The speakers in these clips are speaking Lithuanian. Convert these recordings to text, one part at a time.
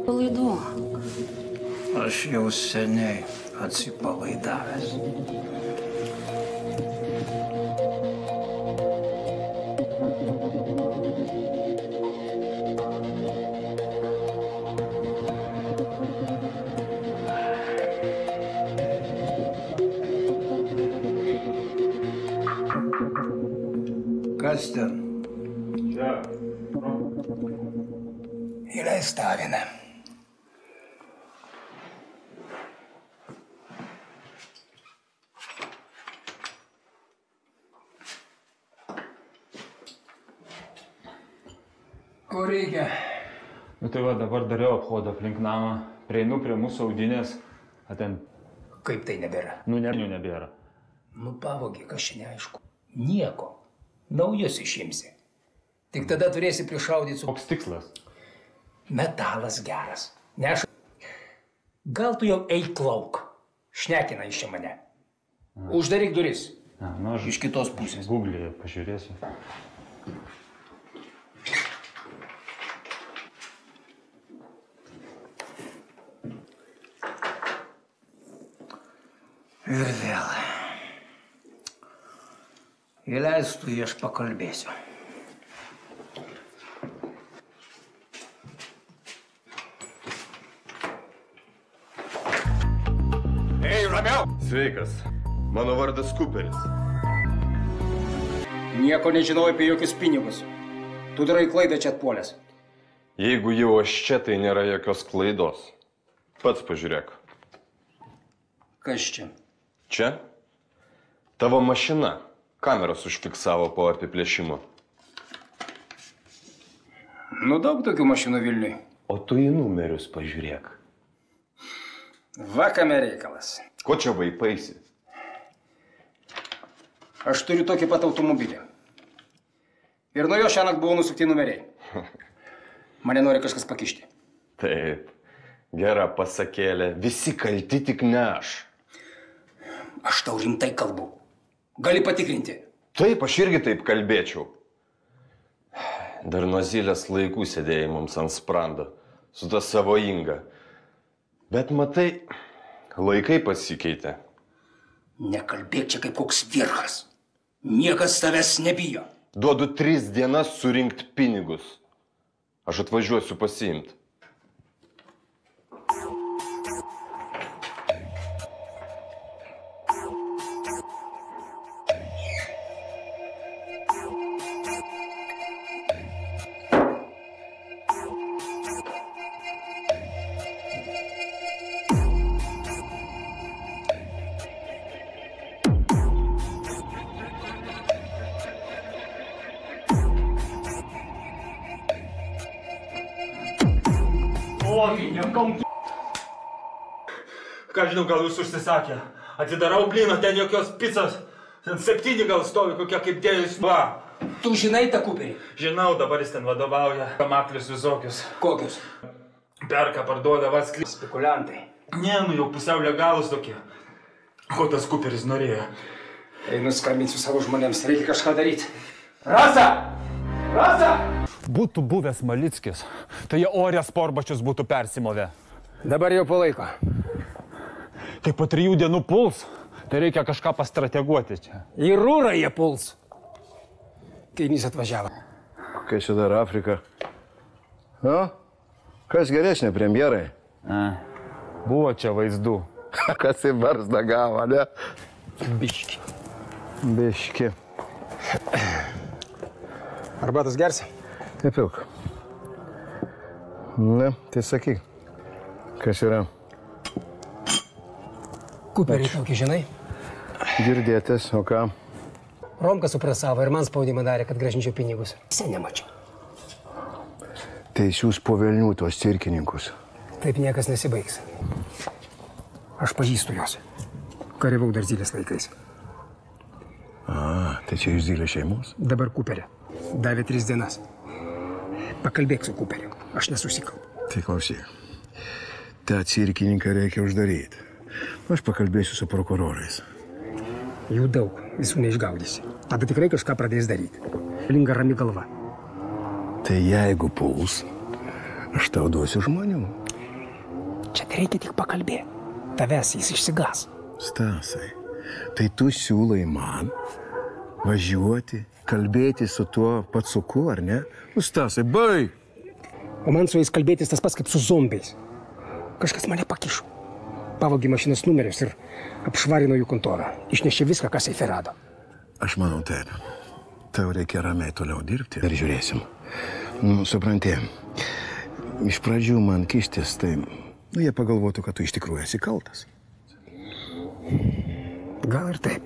Palaiduok. Aš jau seniai atsipalaidavęs. Kas ten? Čia. Įleis Taviną. Ko reikia? Nu tai va, dabar dariau aphodą aplink namą. Prieinu prie mūsų audinės. A ten... Kaip tai nebėra? Nu, nebėra. Nu, pavogė, kas čia neaišku. Nieko. Naujus išimsi. Tik tada turėsi prišaudyti su... Koks tikslas? Metalas geras. Neš... Gal tu jau eik lauk. Šnekina iš čia mane. Uždaryk duris. Nu, aš iš kitos pusės. Google'e pažiūrėsiu. Ir vėl. Įleistų, aš pakalbėsiu. Ei, ramiau! Sveikas. Mano vardas Cooperis. Nieko nežinau apie jokius pinigus. Tu darai klaidą čia atpuolęs. Jeigu jau aš čia, tai nėra jokios klaidos. Pats pažiūrėk. Kas čia? Čia? Tavo mašina. Kameros užfiksavo po apiplėšimo. Nu, daug tokių mašinų Vilniui. O tu į numerius pažiūrėk. Va, kame reikalas. Ko čia vaipaisi? Aš turiu tokį pat automobilį. Ir nuo jo šiąnakt buvo nusukti numeriai. Mane nori kažkas pakišti. Taip. Gera pasakėlė. Visi kalti, tik ne aš. Aš tau rimtai kalbu. Gali patikrinti. Taip, aš irgi taip kalbėčiau. Dar nuo Zylės laikų sėdėjai mums ant sprando. Su ta savo Inga. Bet matai, laikai pasikeitė. Nekalbėk čia kaip koks virchas. Niekas tavęs nebijo. Duodu 3 dienas surinkt pinigus. Aš atvažiuosiu pasiimt. Ką žinau, gal jūs užsisakė. Atidarau blyną, ten jokios picos. Ten 7 gal stovi, kokia kaip dėjus. Va. Tu žinai tą Cooperį? Žinau, dabar jis ten vadovauja. Kamaklius visokius. Kokius? Perka, parduoda, vasklys. Spekuliantai. Ne, nu jau pusiau legalus tokie. Ko tas Cooperis norėjo? Einu skambinsiu savo žmonėms, reikia kažką daryti. Rasa! Rasa! Būtų buvęs Malickis, tai jie orę sporbačius būtų persimovę. Dabar jau palaiko. Tai po 3 dienų puls, tai reikia kažką pastrateguoti čia. Į Rūrą jie puls. Kaimys atvažiavo. Kokia čia dar Afrika? O? Kas geresnė premjerai? Buvo čia vaizdų. Kas į barzdą gavo, ne? Biški. Biški. Arbatos gersi? Nepilk. Ne, tai sakyk. Kas yra? Cooperį tokį žinai? Girdėtis, o ką? Romka suprasavo ir man spaudimą darė, kad grąžinčiau pinigus. Sen nemačiau. Tai siūs po velnių tuos cirkininkus. Taip niekas nesibaigs. Aš pažįstu juos. Kariavau dar Zylės laikais. Tai čia iš Zylės šeimos? Dabar Cooperį. Davė 3 dienas. Pakalbėk su Cooperiu. Aš nesusikalbu. Tai klausyk. tą cirkininką reikia uždaryti. Aš pakalbėsiu su prokurorais. Jų daug, visų neišgaudysi. Tada tikrai kažką pradės daryti. Linga rami galva. Tai jeigu puls, aš tau duosiu žmonių. Čia reikia tik pakalbėti. Tavęs jis išsigas. Stasai, tai tu siūlai man važiuoti, kalbėti su tuo patsuku, ar ne? Stasai, baig! O man su jais kalbėtis tas pats kaip su zombiais. Kažkas mane pakišo. Pavogė mašinos numerius ir apšvarino jų kontorą. Išnešė viską, kas seife rado. Aš manau taip. Tau reikia ramiai toliau dirbti ir žiūrėsim. Supranti, iš pradžių man kištis, tai jie pagalvotų, kad tu iš tikrųjų esi kaltas. Gal ir taip.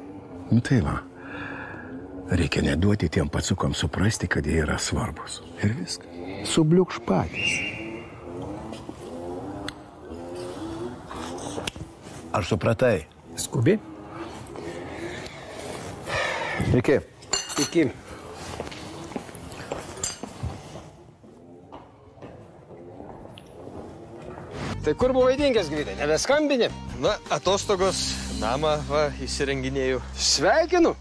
Tai va. Reikia neduoti tiem patsukam suprasti, kad jie yra svarbus. Ir viskas. Subliukš patys. Ar supratai? Skubi? Iki. Iki. Tai kur buvai dingęs, Gvidai? Nebeskambini? Na, atostogos, namą va, įsirenginėjau. Sveikinu.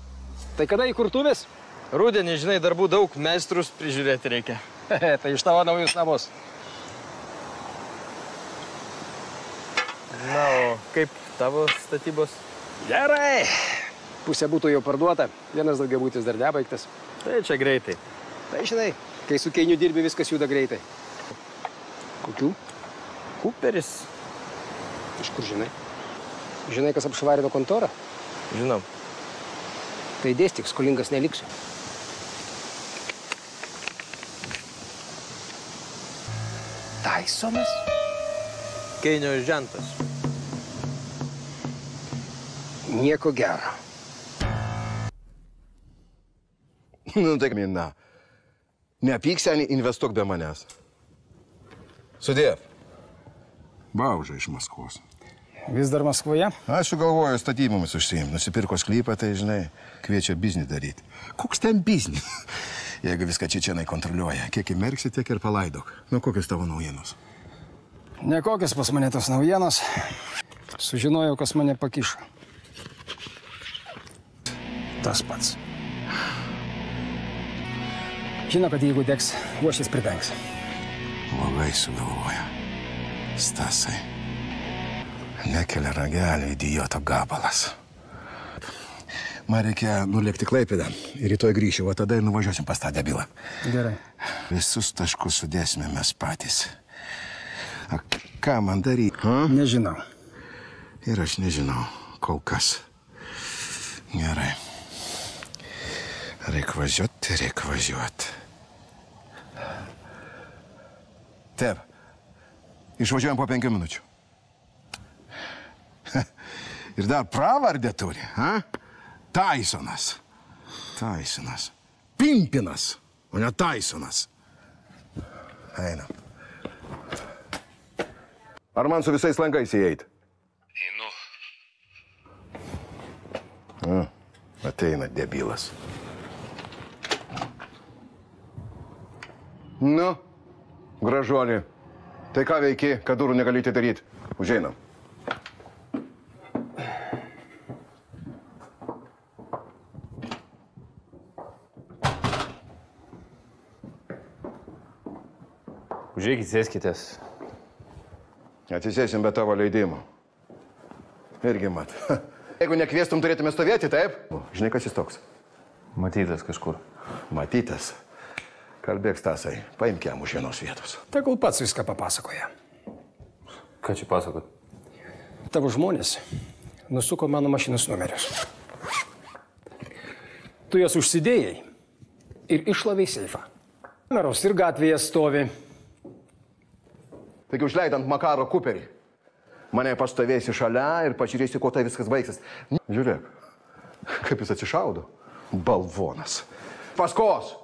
Tai kada įkurtuvės? Rudenį, žinai, darbų daug, meistrus prižiūrėti reikia. Tai iš tavo naujus namus. Na, o kaip tavo statybos? Gerai. Pusė būtų jau parduota, vienas daugiabutis dar nebaigtas. Tai čia greitai. Tai žinai, kai su Keiniu dirbi, viskas juda greitai. Kokių? Kuperis. Iš kur žinai? Žinai, kas apšvarino kontorą? Žinom. Tai dėstyk, skolingas neliksiu. Taisonas? Keinio žentas. Nieko gero. Tai mina. Nepyk, seni, investuok be manęs. Sudėv. Bauža iš Maskvos. Vis dar Maskvoje? Aš galvoju statybomis užsiimti. Nusipirko sklypą, tai, žinai, kviečia biznį daryti. Koks ten biznį? Jeigu viską čečenai kontroliuoja, kiek įmerksi, tiek ir palaidok. Nu, kokios tavo naujienos? Nekokios pas mane tos naujienos. Sužinojau, kas mane pakišo. Tas pats. Žino, kad jeigu degs, uošis pridengs. Blogai sugalvoja. Stasai. Nekelia ragelį, idioto gabalas. Man reikia nulėkti Klaipėdą ir rytoj grįšiu, o tada ir nuvažiuosim pas tą debilą. Gerai. Visus taškus sudėsime mes patys. A, ką man daryti? Nežinau. Ir aš nežinau, kol kas. Gerai. Reik važiuoti. Taip. Išvažiuojam po 5 minučių. Ir dar pravardę turi, ha? Taisonas. Pimpinas, o ne Taisonas. Einam. Ar man su visais lankais įeiti? Einu. Ateina debilas. Nu, gražuolį. Tai ką veiki, kad durų negalite daryti? Užeinam. Užeikit, sėskitės. Atsisėsim be tavo leidimo. Irgi mat. Jeigu nekviestum, turėtume stovėti, taip? Žinai, kas jis toks? Matytas kažkur. Matytas. Kalbėk, Stasai, paimk jam už vienos vietos. Tegul pats viską papasakoja. Ką čia pasakot? Tavo žmonės nusuko mano mašinos numerius. Tu jas užsidėjai ir išlavei seifą. Kameros ir gatvėje stovi. Taigi užleidant Makaro Kuperį. Mane pastovėsi šalia ir pažiūrėsi, kuo tai viskas baigsis. Žiūrėk, kaip jis atsišaudo. Balvonas. Paskos!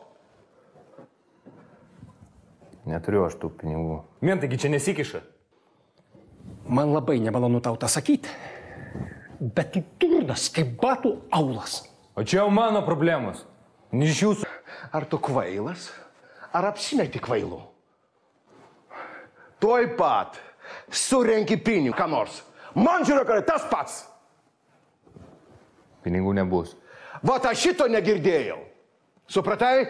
Neturiu aš tų pinigų. Taigi čia nesikiša. Man labai nemalonu tau tą sakyti, bet tu turdas kaip batų aulas. O čia jau mano problemos. Ne iš jūsų. Ar tu kvailas, ar apsimeti kvailu? Tuoj pat surenki pinigų, ką nors. Man žiūrėk, tas pats. pinigų nebus. Vat aš šito negirdėjau. Supratai?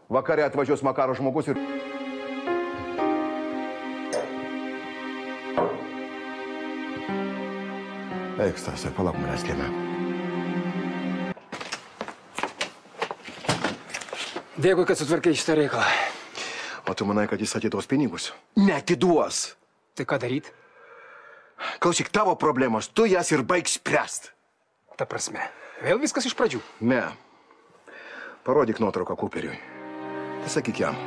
Vakare atvažiuos Makaro žmogus ir... Eik, Stasai, palauk manęs kieme. Dėkui, kad sutvarkai šitą reikalą. O tu manai, kad jis atiduos pinigus? Neatiduos. Tai ką daryt? Klausyk, tavo problemos, tu jas ir baig spręst. Ta prasme, vėl viskas iš pradžių. Ne. Parodyk nuotrauką Cooperiui. Pasakyk jam,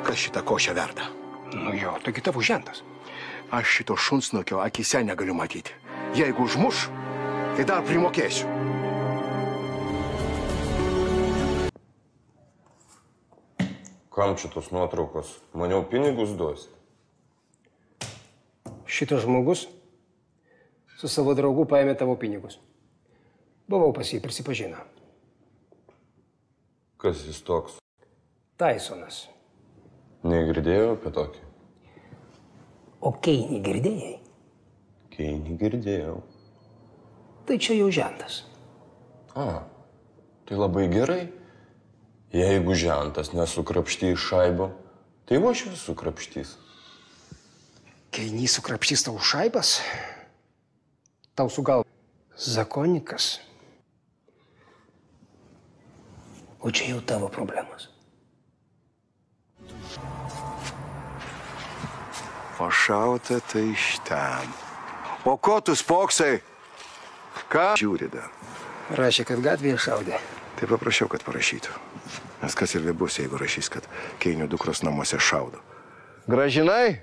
kas šitą košę verda. Nu jo, togi tavo žentas. Aš šito šunsnukio akise negaliu matyti. Jeigu užmuš, tai dar primokėsiu. Kam šitos nuotraukos? Maniau, pinigus duosi. Šitas žmogus su savo draugu paėmė tavo pinigus. Buvau pas jį, prisipažino. Kas jis toks? Tysonas. Negirdėjau apie tokį. O Keinį girdėjai? Keinį girdėjau. Tai čia jau žentas. Tai labai gerai. Jeigu žentas nesukrapštys šaibo, tai uošvis sukrapštys. Keinį sukrapštys tau šaibas? Tau sugal zakonikas? O čia jau tavo problemos. Pašauta tai iš ten. O ko tu spoksai? Ką žiūri dar? Rašė, kad gatvėje šaudė. Tai paprašiau, kad parašytų. Nes kas ir bus, jeigu rašys, kad Keinio dukros namuose šaudo. Gražinai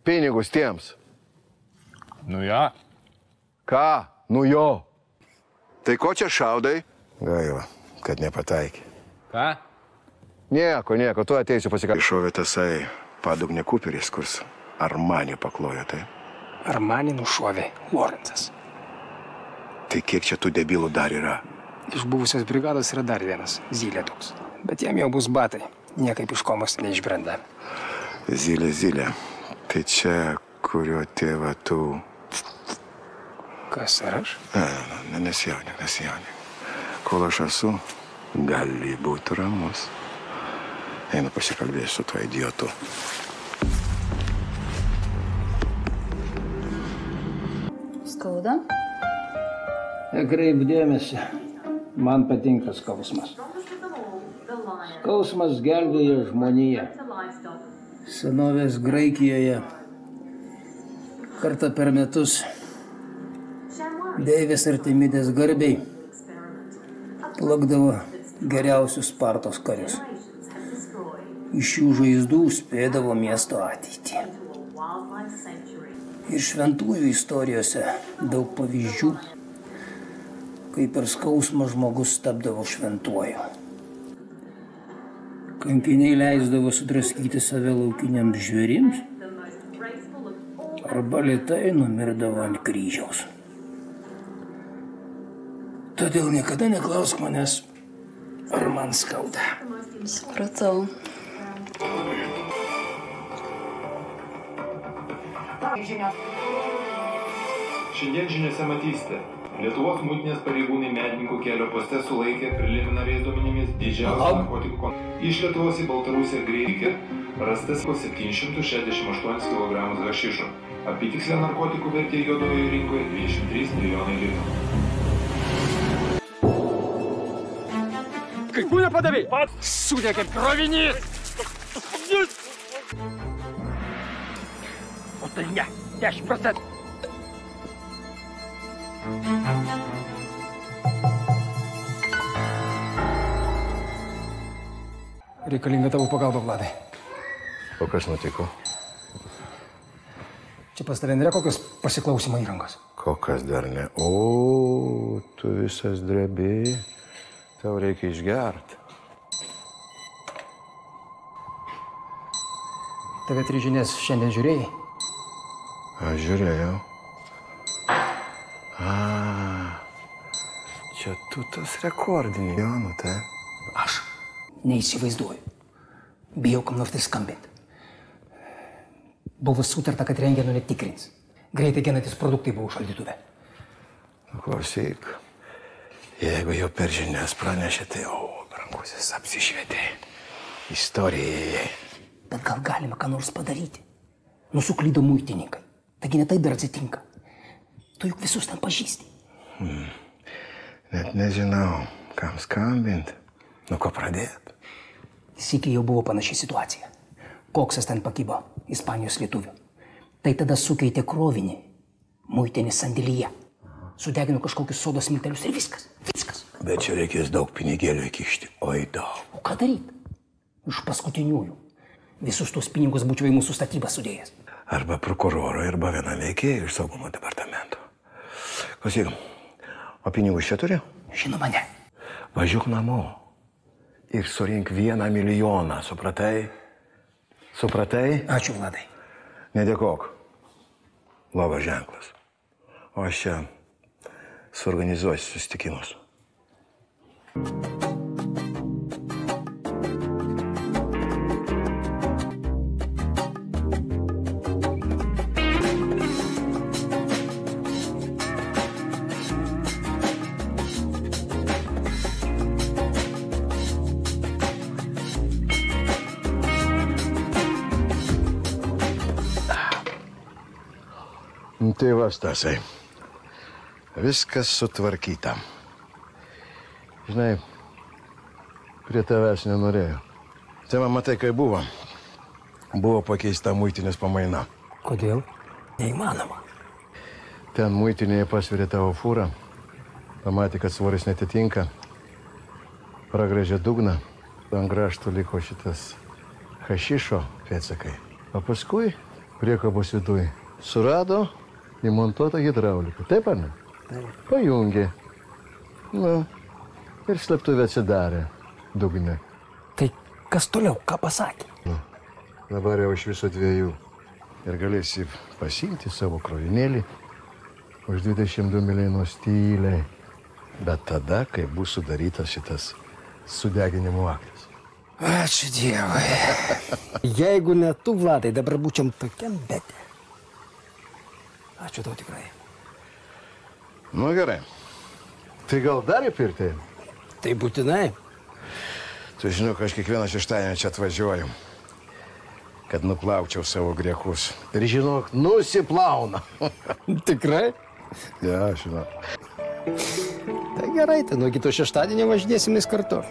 pinigus tiems. Nu ja. Ką? Nu jo. Tai ko čia šaudai? Gaila, kad nepataikė. Ką? Nieko, tu ateisiu pasikalbėti. Išovė tasai padugnė Cooperis, kurs Armanį paklojo, tai? Armanį nušovė Lorenzas. Tai kiek čia tų debilų dar yra? Iš buvusios brigados yra dar vienas, Zylė toks. Bet jam jau bus batai, niekaip iš komos neišbrenda. Zylė. Tai čia, kurio tėvą tu... Kas, ar aš? Nesijaunik. Kol aš esu, gali būti ramus. Einu pasikalbėsiu su tuo idiotu. Skauda? Nekreip dėmesį. Man patinka skausmas. Skausmas gelbėja žmoniją. Senovės Graikijoje kartą per metus deivės Artemidės garbiai plakdavo geriausius Spartos karius. Iš jų žaizdų spėdavo miesto ateitį. Ir šventųjų istorijose daug pavyzdžių, kai per skausmą žmogus tapdavo šventuoju. Kankiniai leisdavo sudraskyti save laukiniams žvėrims arba lėtai numirdavo ant kryžiaus. Todėl niekada neklausk manęs, ar man skauda. Supratau. Šiandien žiniose matysite. Lietuvos muitinės pareigūnai Medininkų kelio poste sulaikė preliminariais duomenimis didžiausią narkotikų iš Lietuvos į Baltarusiją greitkį rastas 768 kg hašišo. Apytikslė narkotikų vertė juodojoje rinkoje 23 milijonai litų. Kai kūnę padavai? Sudegė krovinys! O tai ne, 10%. Reikalinga tavo pagalba, Vladai. O kas nutiko? Čia pas tave nėra kokios pasiklausimo įrangos? Kokias dar ne. O, tu visas drebi. Tau reikia išgert. TV3 žinias šiandien žiūrėjai? Aš žiūrėjau. Čia tu tas rekordinį. Jonu, tai? Aš neįsivaizduoju. Bijau kam nors tai skambinti. Buvo sutarta, kad rentgeno netikrins. Greitai genantis produktai buvo šaldytuve. Klausyk, jeigu jau per žinias pranešė, tai brangusis apsišvietė. Istorijai. Bet gal galime ką nors padaryti? Nusuklydo muitininkai. Taigi netaip ir atsitinka. Tu juk visus ten pažįsti. Net nežinau, kam skambinti. Nuo ko pradėti? Sykį jau buvo panaši situacija. Koksas ten pakybo Ispanijos lietuvių. Tai tada sukeitė krovinį. Muitinis sandėlyje. Sudegino kažkokius sodos miltelius ir viskas. Viskas. Bet čia reikės daug pinigėlių įkišti. Oi, daug. O ką daryti? Iš paskutiniųjų. Visus tuos pinigus būčiau į mūsų statybą sudėjęs. Arba prokuroro, arba viena veikėja iš saugumo departamento. Klausyk, o pinigus čia turi? Žinoma, ne. Važiuok namo ir surink 1 milijoną, supratai? Supratai? Ačiū, Vladai. Nedėkok. Labas ženklas. O aš čia suorganizuosiu susitikimus. Tai va, Stasai, viskas sutvarkyta. Žinai, prie tavęs nenorėjau. Tai man matai, kai buvo. Buvo pakeista muitinės pamaina. Kodėl? Neįmanoma. Ten muitinėje pasvirė tavo fūrą, pamatė, kad svoris netitinka, pragrėžė dugną, ant krašto liko šitas hašišo pėdsakai. O paskui priekabos viduj surado įmontuotą hidrauliką. Taip, ar ne? Taip. Pajungė. Na, ir slėptuvė atsidarė dugne. Tai kas toliau? Ką pasakė? Dabar jau iš viso 2. Ir galėsi pasiimti savo krovinėlį už 22 milijonus tyliai. Bet tada, kai bus sudarytas šitas sudeginimo aktas. Ačiū Dievui. Jeigu ne tu, Vladai, dabar būčiam tokiam bete. Ačiū tau tikrai. Nu gerai. Tai gal dar į pirtį? Tai būtinai. Tu žinok, aš kiekvieną šeštadienį čia atvažiuoju, kad nuplaučiau savo griekus. Ir žinok, nusiplauna. Tikrai? Ja, žinok. Tai gerai, tai nuo kito šeštadienio važinėsimės kartu.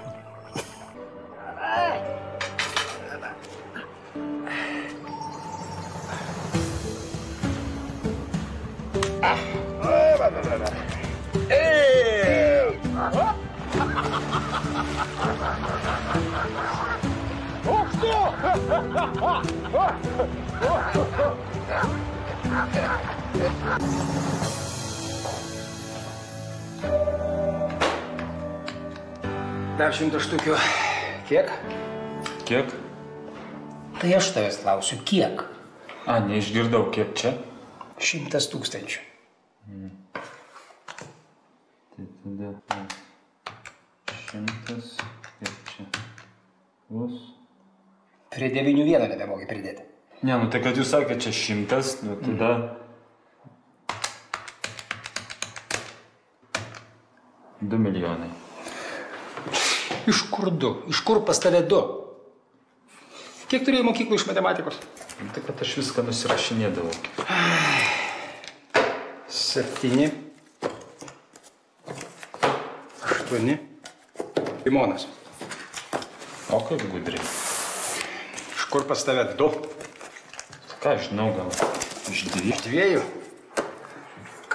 Dar 100 štukių. Kiek? Kiek? Tai aš tavęs klausiu, kiek? Neišgirdau, kiek čia? 100 000. Tai tada 100, kiek čia? Bus? Prie 9 nebemogi pridėti. Ne, tai kad jūs sakėte čia 100, tada... $2 milijonai. Iš kur 2? Iš kur pas tave 2? Kiek turėjai mokyklų iš matematikos? Tai kad aš viską nusirašinėdavau. 7. 8. Limonas. O kaip gudriai. Iš kur pas tave 2? Ką žinau, gal iš 2? Iš 2?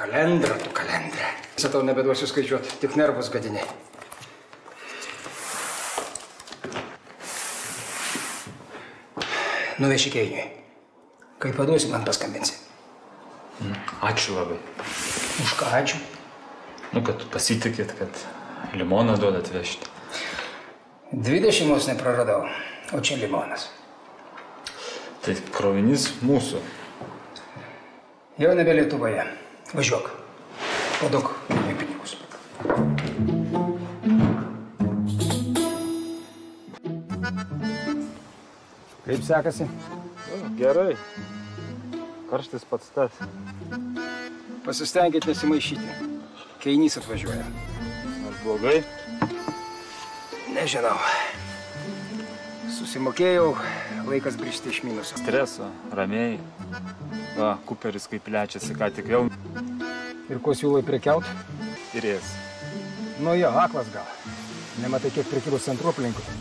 Kalendrą, tu kalendrą. Visą tau nebeduosiu skaičiuoti, tik nervus gadiniai. Nuveši Keiniui. Kai paduosi, man paskambinsi. Ačiū labai. Už ką ačiū? Kad tu pasitikėt, kad limoną duodat vežti. 20 nepraradau, o čia limonas. Tai krovinys mūsų. Jau nebe Lietuvoje. Važiuok. Paduok Keiniui pinigus. Kaip sekasi? Gerai. Karštis pats tas. Pasistengit nesimaišyti. Keinys atvažiuoja. Ar blogai? Nežinau. Susimokėjau, laikas grįžti iš minuso. Streso, ramiai. Va, Kuperis kaip plečiasi, ką tik jau. Ir ko siūlai prekiaut? Ir ės. Nu jo, aklas gal. Nematai kiek prekybos centrų aplinkui.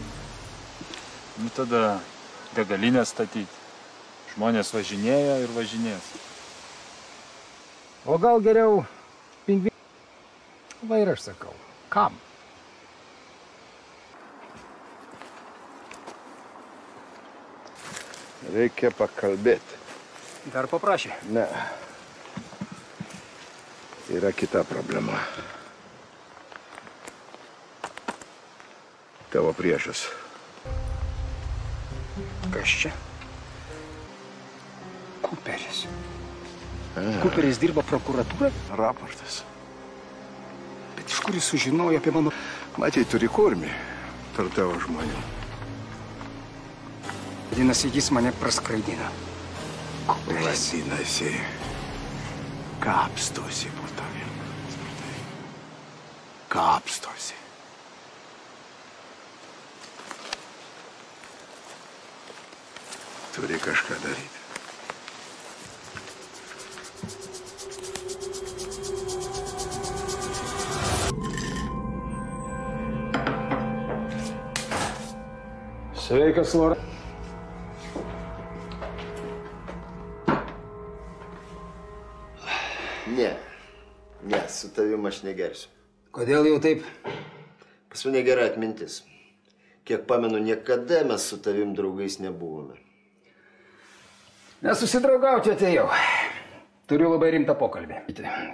Nu tada degalinę statyti. Žmonės važinėja ir važinės. O gal geriau pingvinų? Va ir aš sakau. Kam? Reikia pakalbėti. Dar paprašė. Ne. Yra kita problema. Tavo priešas. Kas čia? Kuperis. Kuperis dirba prokuratūrą? Raportas. Bet iš kur jis sužinojo apie mano... Matai, turi kurmį tarp tavo žmonių. Vadinasi, jis mane praskraidina. Kuperis. Vadinasi, kapstosi po tavim. Kapstosi. Turi kažką daryti. Sveikas, Lora. Ne, su tavim aš negersiu. Kodėl jau taip? Pas mane gera atmintis. Kiek pamenu, niekada mes su tavim draugais nebuvome. Nesusidraugauti atėjau. Turiu labai rimtą pokalbį.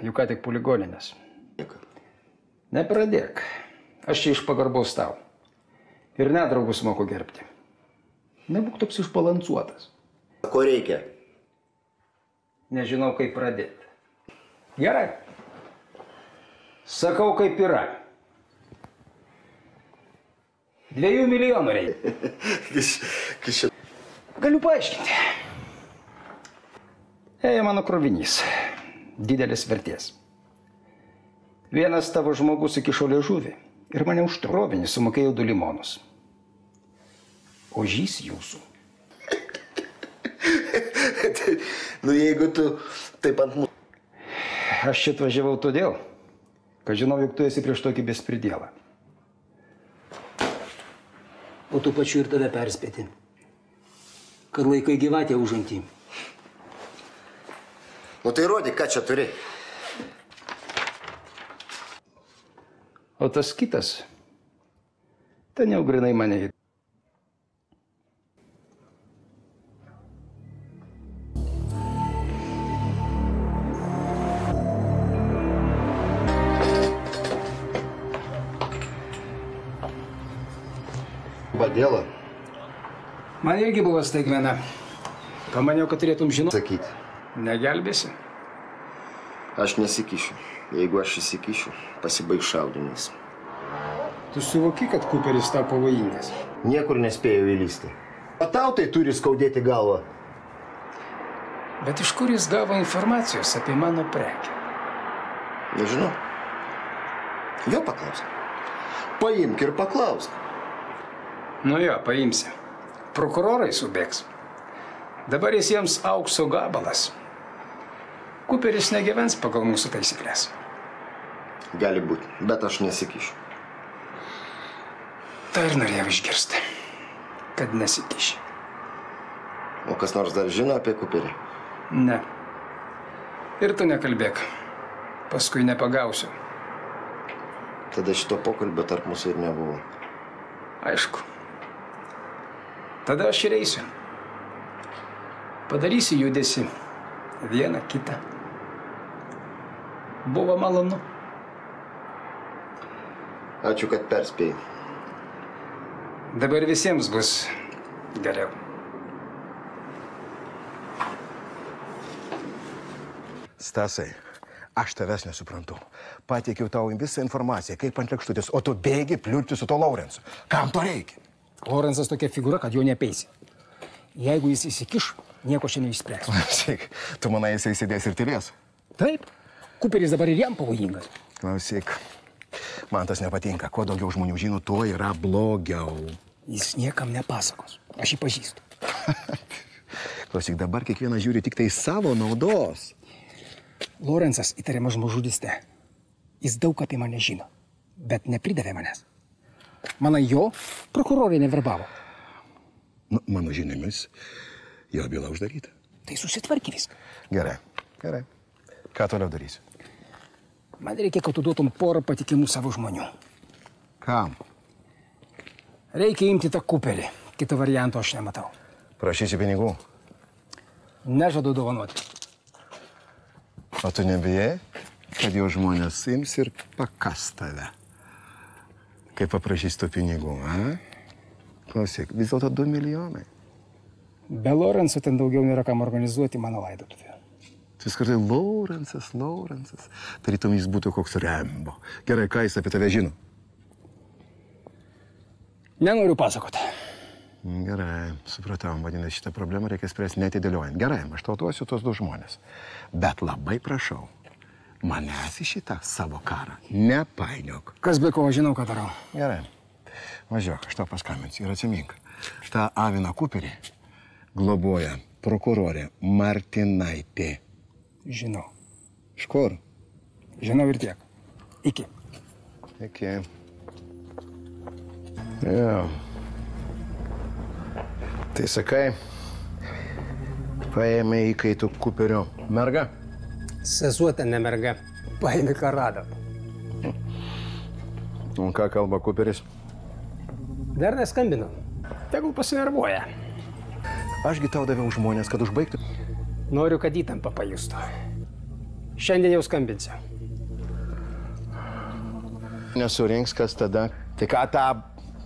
Juk ką tik poligoninės. Nieko. Nepradėk. Aš čia iš pagarbos tau. Ir nedraugus moku gerbti. Nebūk toks išbalansuotas. Ko reikia? Nežinau, kaip pradėti. Gerai. Sakau, kaip yra. 2 milijonų reikia. Galiu paaiškinti. Mano krovinys. Didelis vertės. Vienas tavo žmogus įkišo liežuvį ir mane už krovinį sumokėjo 2 limonus. Ožys jūsų. Nu, jeigu tu taip ant mūsų... Aš čia atvažiavau todėl, kad žinau, jog tu esi prieš tokį bespridėlą. O tu pačiu ir tave perspėti, kad laikai gyvatė užantį. Nu tai rodyk, ką čia turi. O tas kitas, ten jau grinai mane į... Badėla. Man irgi buvo staigmena. Pamaniau, kad turėtum žinoti. Sakyti. Negelbėsi? Aš nesikišiu. Jeigu aš įsikišiu, pasibaig šaudinys. Tu suvoki, kad Kuperis tau pavojingas? Niekur nespėjau įlysti. O tau tai turi skaudėti galvą. Bet iš kur jis gavo informacijos apie mano prekę? Nežinau. Jo paklausk. Paimk ir paklausk. Nu jo, paimsi. Prokurorai subėgs. Dabar jis jiems aukso gabalas. Kuperis negyvens pagal mūsų taisyklės. Gali būti, bet aš nesikišiu. Tai ir norėjau išgirsti, kad nesikiši. O kas nors dar žino apie Kuperį? Ne. Ir tu nekalbėk. Paskui nepagausiu. Tada šito pokalbio tarp mūsų ir nebuvo. Aišku. Tada aš ir eisiu. Padarysiu judesi. Vieną, kitą. Buvo malonu. Ačiū, kad perspėjai. Dabar visiems bus geriau. Stasai, aš tavęs nesuprantu. Pateikiau tau visą informaciją, kaip ant lėkštutės, o tu bėgi pliurti su to Laurensu. Kam to reikia? Lorensas tokia figūra, kad jo nepeisi. Jeigu jis įsikiš, nieko šiandien išspręs. Tu manai, jisai sėdės ir tylės? Taip. Kuperis dabar ir jam pavojingas. Klausyk, man tas nepatinka. Kuo daugiau žmonių žino, tuo yra blogiau. Jis niekam nepasakos. Aš jį pažįstu. Klausyk, dabar kiekvienas žiūri tik tai savo naudos. Lorenzas įtariamas žmogžudystę. Jis daug apie mane žino, bet nepridavė manęs. Manai, jo prokurorai neverbavo. Nu, mano žiniomis, jo byla uždaryta. Tai susitvarkė viską. Gerai, gerai. Ką toliau darysiu? Man reikia, kad tu duotum porą patikimų savo žmonių. Kam? Reikia imti tą Cooperį. Kito varianto aš nematau. Prašysiu pinigų. Nežadu dovanoti. O tu nebijai, kad jo žmonės ims ir pakas tave? Kaip paprašys tų pinigų, a? Klausyk, vis dėlto 2 milijonai. Be Lorenzo ten daugiau nėra kam organizuoti mano laidotuvę. Vis kartai Lorenzas. Tarytum jis būtų koks Rembo. Gerai, ką jis apie tave žino? Nenoriu pasakoti. Gerai, supratau, vadinasi, šitą problemą reikia spręsti netidėliojant. Gerai, aš tau duosiu tos 2 žmonės. Bet labai prašau, manęs į šitą savo karą nepainiok. Kas be ko, žinau, ką darau. Gerai, važiuok, aš tau paskambinsiu ir atsimink. Šitą Aviną Cooperį globoja prokurorė Martinaitė. Žinau. Iš kur? Žinau ir tiek. Iki. Iki. Jo. Tai sakai, paėmė įkaitų Cooperio mergą? Sesuo ten ne merga. Paėmė ką rado. O ką kalba Cooperis? Dar neskambino. Tegul pasinervuoja. Ašgi tau daviau žmonės, kad užbaigtų. Noriu, kad įtampą pajustų. Šiandien jau skambinsiu. Nesurinks, kas tada? Tai ką tą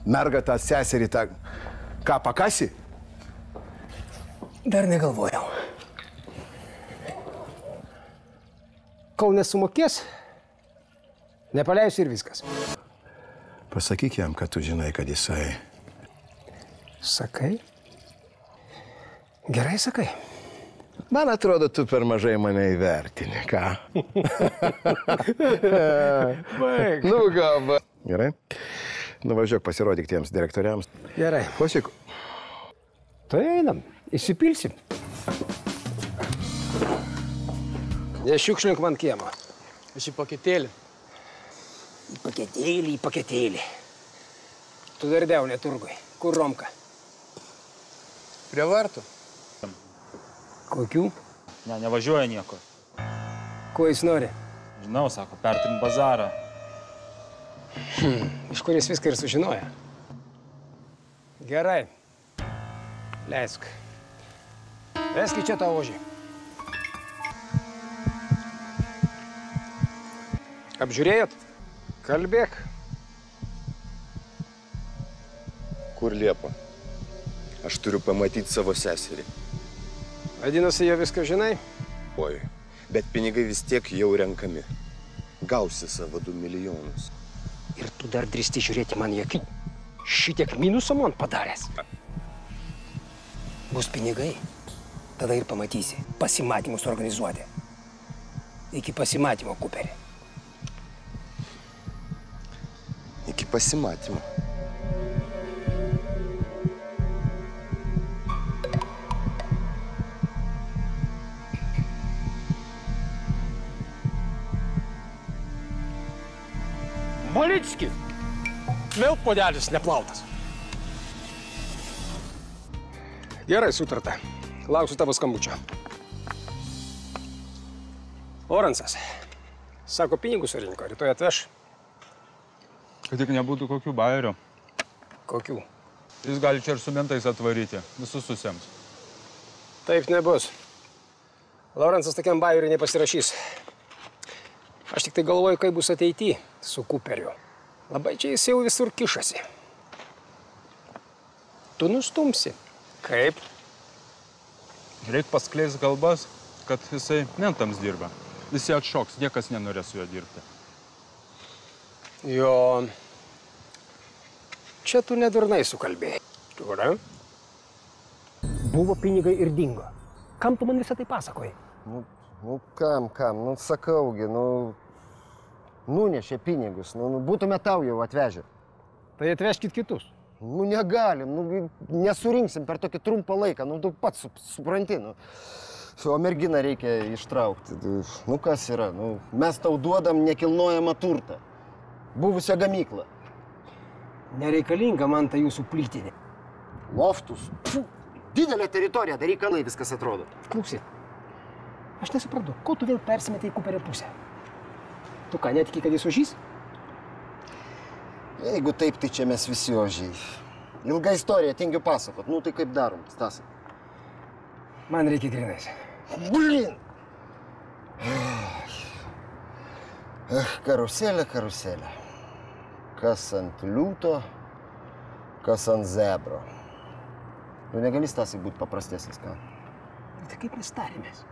mergą, tą seserį, tą... Ką, pakasi? Dar negalvojau. Kol nesumokės, nepaleisiu ir viskas. Pasakyk jam, kad tu žinai, kad jisai... Sakai? Gerai sakai. Man atrodo, tu per mažai mane įvertini, ką? Baig. Nu, gal. Gerai. Nuvažiuok, pasirodyk tiems direktoriams. Gerai. Klausyk. Tai einam, įsipilsim. Nešiukšlink man kiemą. Aš į paketėlį. Į paketėlį. Tu dardiaunė turgui. Kur Romka? Prie vartų. Kokių? Ne, nevažiuoja nieko. Ko jis nori? Žinau, sako, pertrim bazarą. Iš kur jis viską ir sužinoja? Gerai. Leisk. Veski čia tą ožį. Apžiūrėjot? Kalbėk. Kur Liepa? Aš turiu pamatyti savo seserį. Vadinasi, jau viską žinai? Oi, bet pinigai vis tiek jau renkami. Gausi savo 2 milijonus. Ir tu dar drįsti žiūrėti man į akį. Šitiek minusą man padaręs. Bus pinigai, tada ir pamatysi pasimatymus organizuoti. Iki pasimatymo, Cooperi. Iki pasimatymo. Malicki! Vėl puodelis neplautas. Gerai, sutarta. Lauksiu tavo skambučio. Lorenzas. Sako, pinigus surinko, rytoj atveš. Kad tik nebūtų kokių bairių. Kokių? Jis gali čia ir su mentais atvaryti. Visus susiems. Taip nebus. Lorenzas tokiam bairiui nepasirašys. Aš tik tai galvoju, kaip bus ateity su Cooperiu. Labai čia jis jau visur kišasi. Tu nustumsi. Kaip? Reik paskleis kalbas, kad jisai mentams dirba. Visi atšoks, niekas nenorės su juo dirbti. Jo. Čia tu nedurnai sukalbėjai. Tura? Buvo pinigai ir dingo. Kam tu man visą tai pasakoji? Nu kam? Nu, sakaugi, nu... Nunešė pinigus, būtume tau jau atvežę. Tai atvežkit kitus. Negalim, nesurinksim per tokį trumpą laiką, tu pats supranti, O merginą reikia ištraukti. Kas yra, mes tau duodam nekilnojamą turtą. Buvusią gamyklą. Nereikalinga man ta jūsų plytinė. Loftus. Didelė teritorija, dar reikalai viskas atrodo. Klausyk, aš nesuprantu, ko tu vėl persimetė į Kuperio pusę? Tu ką, netiki, kad jis ožys? Jeigu taip, tai čia mes visi ožiai. Ilga istorija, tingiu pasakot. Tai kaip darom, Stasai? Man reikia grinais. Blin! Karuselė, karuselė. Kas ant liūto, kas ant zebro. Negali, Stasai, būti paprastesnis, ką? Tai kaip mes tarėmės?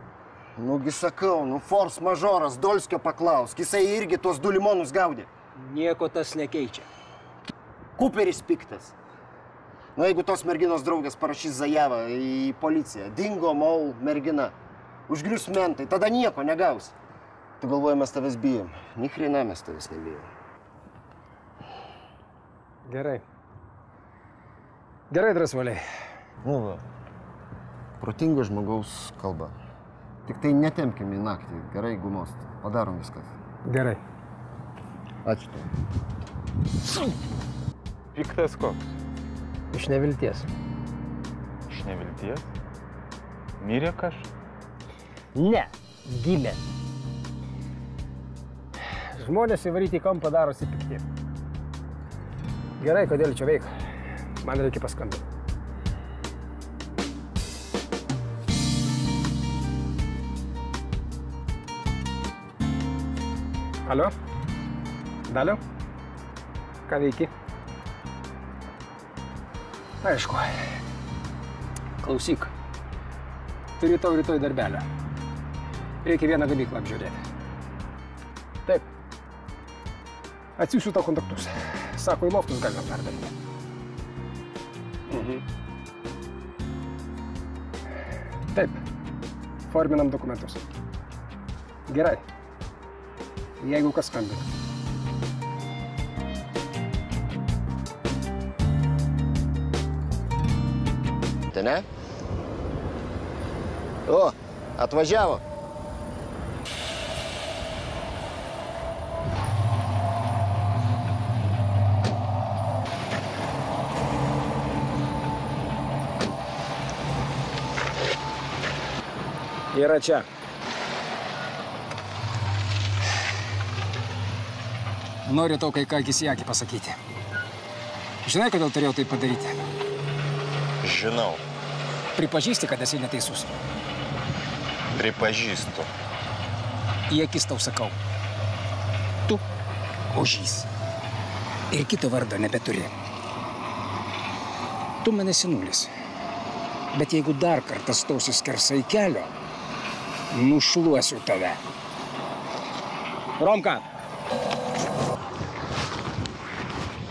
Gi sakau, force majoras, Dolskio paklausk. Jisai irgi tuos 2 limonus gaudė. Nieko tas nekeičia. Kuperis piktas. Jeigu tos merginos draugas parašys zajavą į policiją, dingo maul mergina, užgrius mentai, tada nieko negaus. Tu galvoji, mes tavęs bijom. Nikrina mes tavęs nebijom. Gerai. Gerai, drąsuoliai. Protingo žmogaus kalba. Tik tai netempkim į naktį. Gerai, gumos. Padarom viskas. Gerai. Ačiū tau. Piktas koks? Iš nevilties. Iš nevilties? Mirė kaž? Ne, gimė. Žmonės įvaryti į kampą darosi pikti. Gerai, kodėl čia veik? Man reikia paskambinti. Alio? Daliau? Ką veiki? Aišku. Klausyk. Turiu tau rytoj darbelę. Reikia vieną gamyklą apžiūrėti. Taip. Atsiųsiu tau kontaktus. Sako, į loftus galima perdaryti. Taip. Forminam dokumentus. Gerai. Jeigu kas skambina. Tai ne? O, atvažiavo. Yra čia. Noriu tau kai ką akis į akį pasakyti. Žinai, kodėl turėjau tai padaryti? Žinau. Pripažįsti, kad esi neteisus. Pripažįstu. Į akis tau sakau. Tu ožys. Ir kito vardo nebeturi. Tu man esi nulis. Bet jeigu dar kartą stausi skersai kelio, nušluosiu tave. Romka!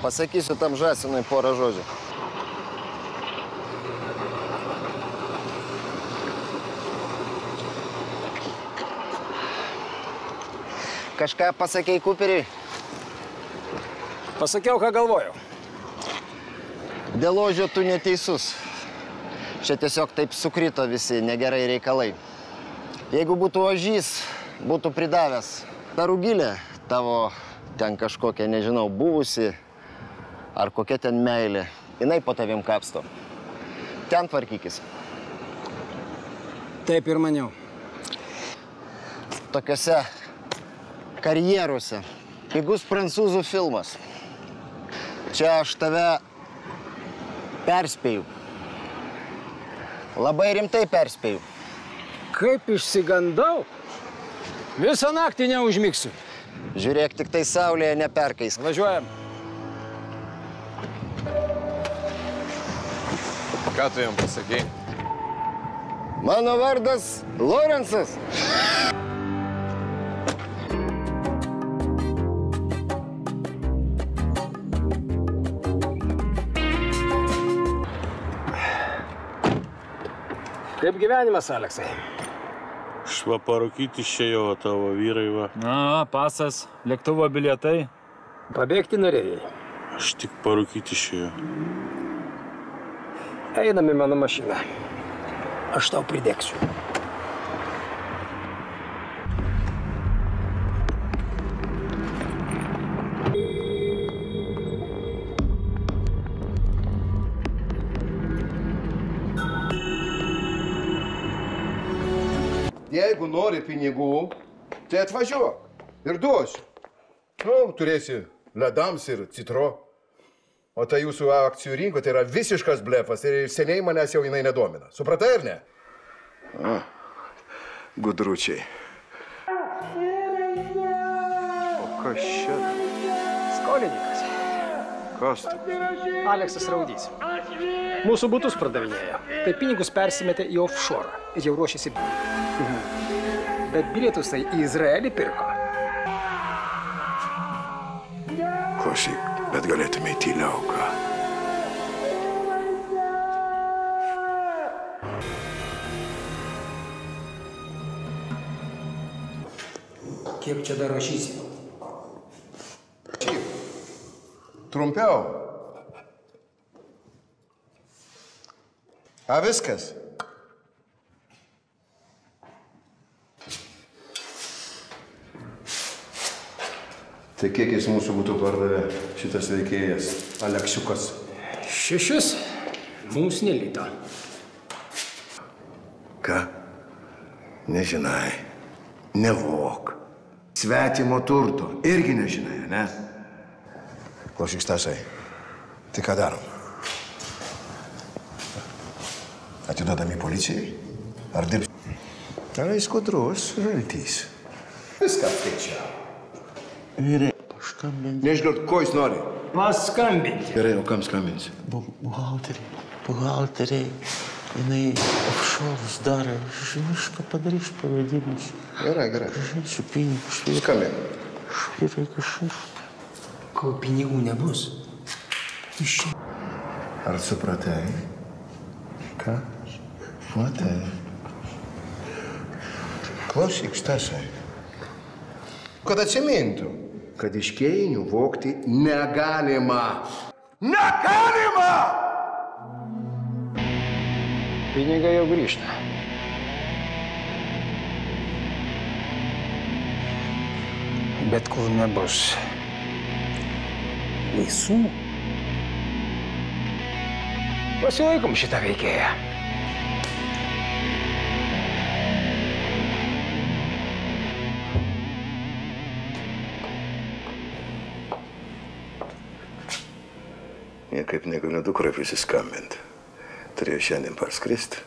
Pasakysiu tam žąsinui porą žodžių. Kažką pasakei Kuperiui? Pasakiau, ką galvojau. Dėl ožio tu neteisus. Čia tiesiog taip sukrito visi negerai reikalai. Jeigu būtų ožys, būtų pridavęs tą rugilę tavo ten kažkokią, nežinau, buvusi ar kokia ten meilė. Jinai po tavim kapsto. Ten tvarkykis. Taip ir maniau. Tokiose karjeruose. Pigus prancūzų filmas. Čia aš tave perspėju. Labai rimtai perspėju. Kaip išsigandau? Visą naktį neužmigsiu. Žiūrėk, tik tai saulėje neperkaisk. Važiuojam. Ką tu jam pasakei? Mano vardas Lorensas. Kaip gyvenimas, Aleksai? Aš va parūkyti išėjau, o tavo vyrai va. Na, pasas, lėktuvo bilietai. Pabėgti norėjai. Aš tik parūkyti išėjau. Einam į mano mašiną. Aš tau pridėksiu. Jeigu nori pinigų, tai atvažiuok ir duosiu. Nu, turėsi ledams ir citro. O ta jūsų akcijų rinko tai yra visiškas blefas ir seniai manęs jau jinai nedomina. Supratai ar ne? Gudručiai. O kas čia? Skolininkas. Kas tai? Aleksas Raudys. Mūsų butus pardavinėjo. Tai pinigus persimetė į offshore ir jau ruošiasi. Bet bilietus tai į Izraelį pirko. Klausyk, bet galėtume tyliau, ką? Kiek čia dar rašysi? Trumpiau. A viskas? Tai kiek jis mūsų būtų pardavė šitas veikėjas, Aleksiukas? 6. Mums nelita. Ką? Nežinai. Nevok. Svetimo turto. Irgi nežinai, ne? Klausyk, Stasai. Tai ką darom? Atiduodami policijai? Ar dirbs? Ar jis kudrus, žaltys. Viską apskaičiau. Vyrai, paskambinti. Nežinot, ko jis nori? Paskambinti. Gerai, o kam skambinsi? Buhalteriai. Jinai offshore'us daro. Viską padarys pavedimus. Gerai. Žinsiu pinigus. Skambink. Vyrai kažkaip. Kol pinigų nebus. Ar supratai? Ką? Matai. Klausyk, Stasai. Kad atsimintų, kad iš Kėnių vogti negalima. Negalima! Pinigai jau grįžta. Bet kol nebus laisvų, pasilaikom šitą veikėją. Niekaip negaliu dukrai prisiskambinti. Turėjau šiandien parskristi.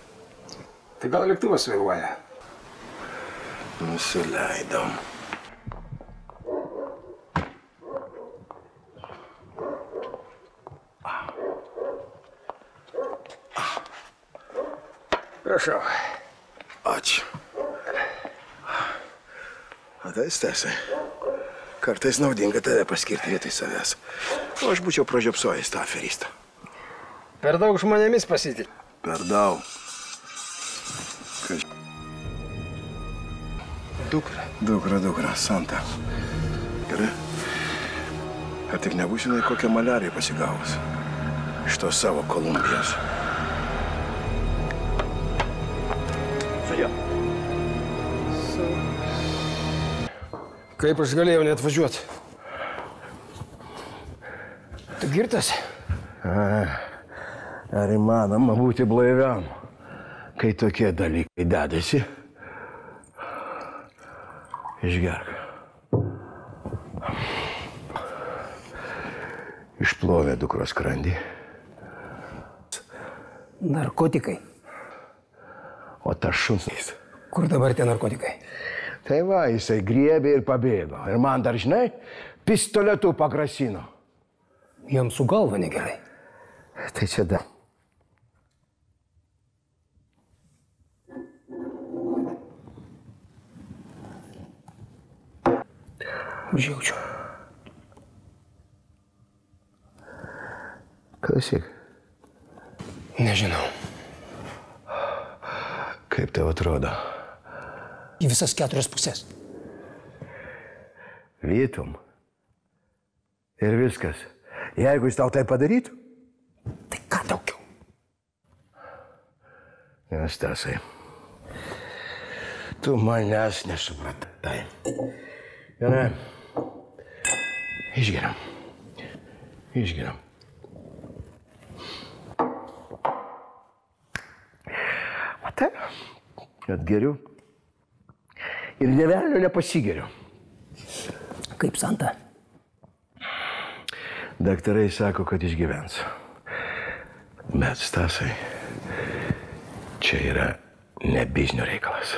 Tai gal lėktuvas vėluoja? Nusileidom. Prašau. Ačiū. Matai, Stasai, kartais naudinga tave paskirti vietoj savęs. O aš būčiau pražiopsojęs tą aferistą. Per daug žmonėmis pasitik. Per daug. Dukra, Santa. Gerai? Ar tik nebūsinai kokią maliariją pasigavus? Iš tos savo Kolumbijos. Sudė. Kaip aš galėjau net važiuoti? Tu girtas? Ar įmanoma būti blaiviam, kai tokie dalykai dedasi? Išgerk. Išplovė dukros skrandį. Narkotikai. O tas šunsys. Kur dabar tie narkotikai? Tai va, jisai griebė ir pabėgo. Ir man dar, žinai, pistoletu pagrasino. Jam su galva negerai. Tai čia da. Užjaučiu. Klausyk. Nežinau. Kaip tau atrodo? į visas 4 pusės. Vytum. Ir viskas. Jeigu jis tau tai padarytų, tai ką daugiau? Stasai, tu manęs nesupratai. Gerai. Išgeriam. Išgeriam. Matai, kad geriu. Ir nė velnio nepasigeriu. Kaip Santa? Daktarai sako, kad išgyvens. Bet, Stasai, čia yra ne biznio reikalas.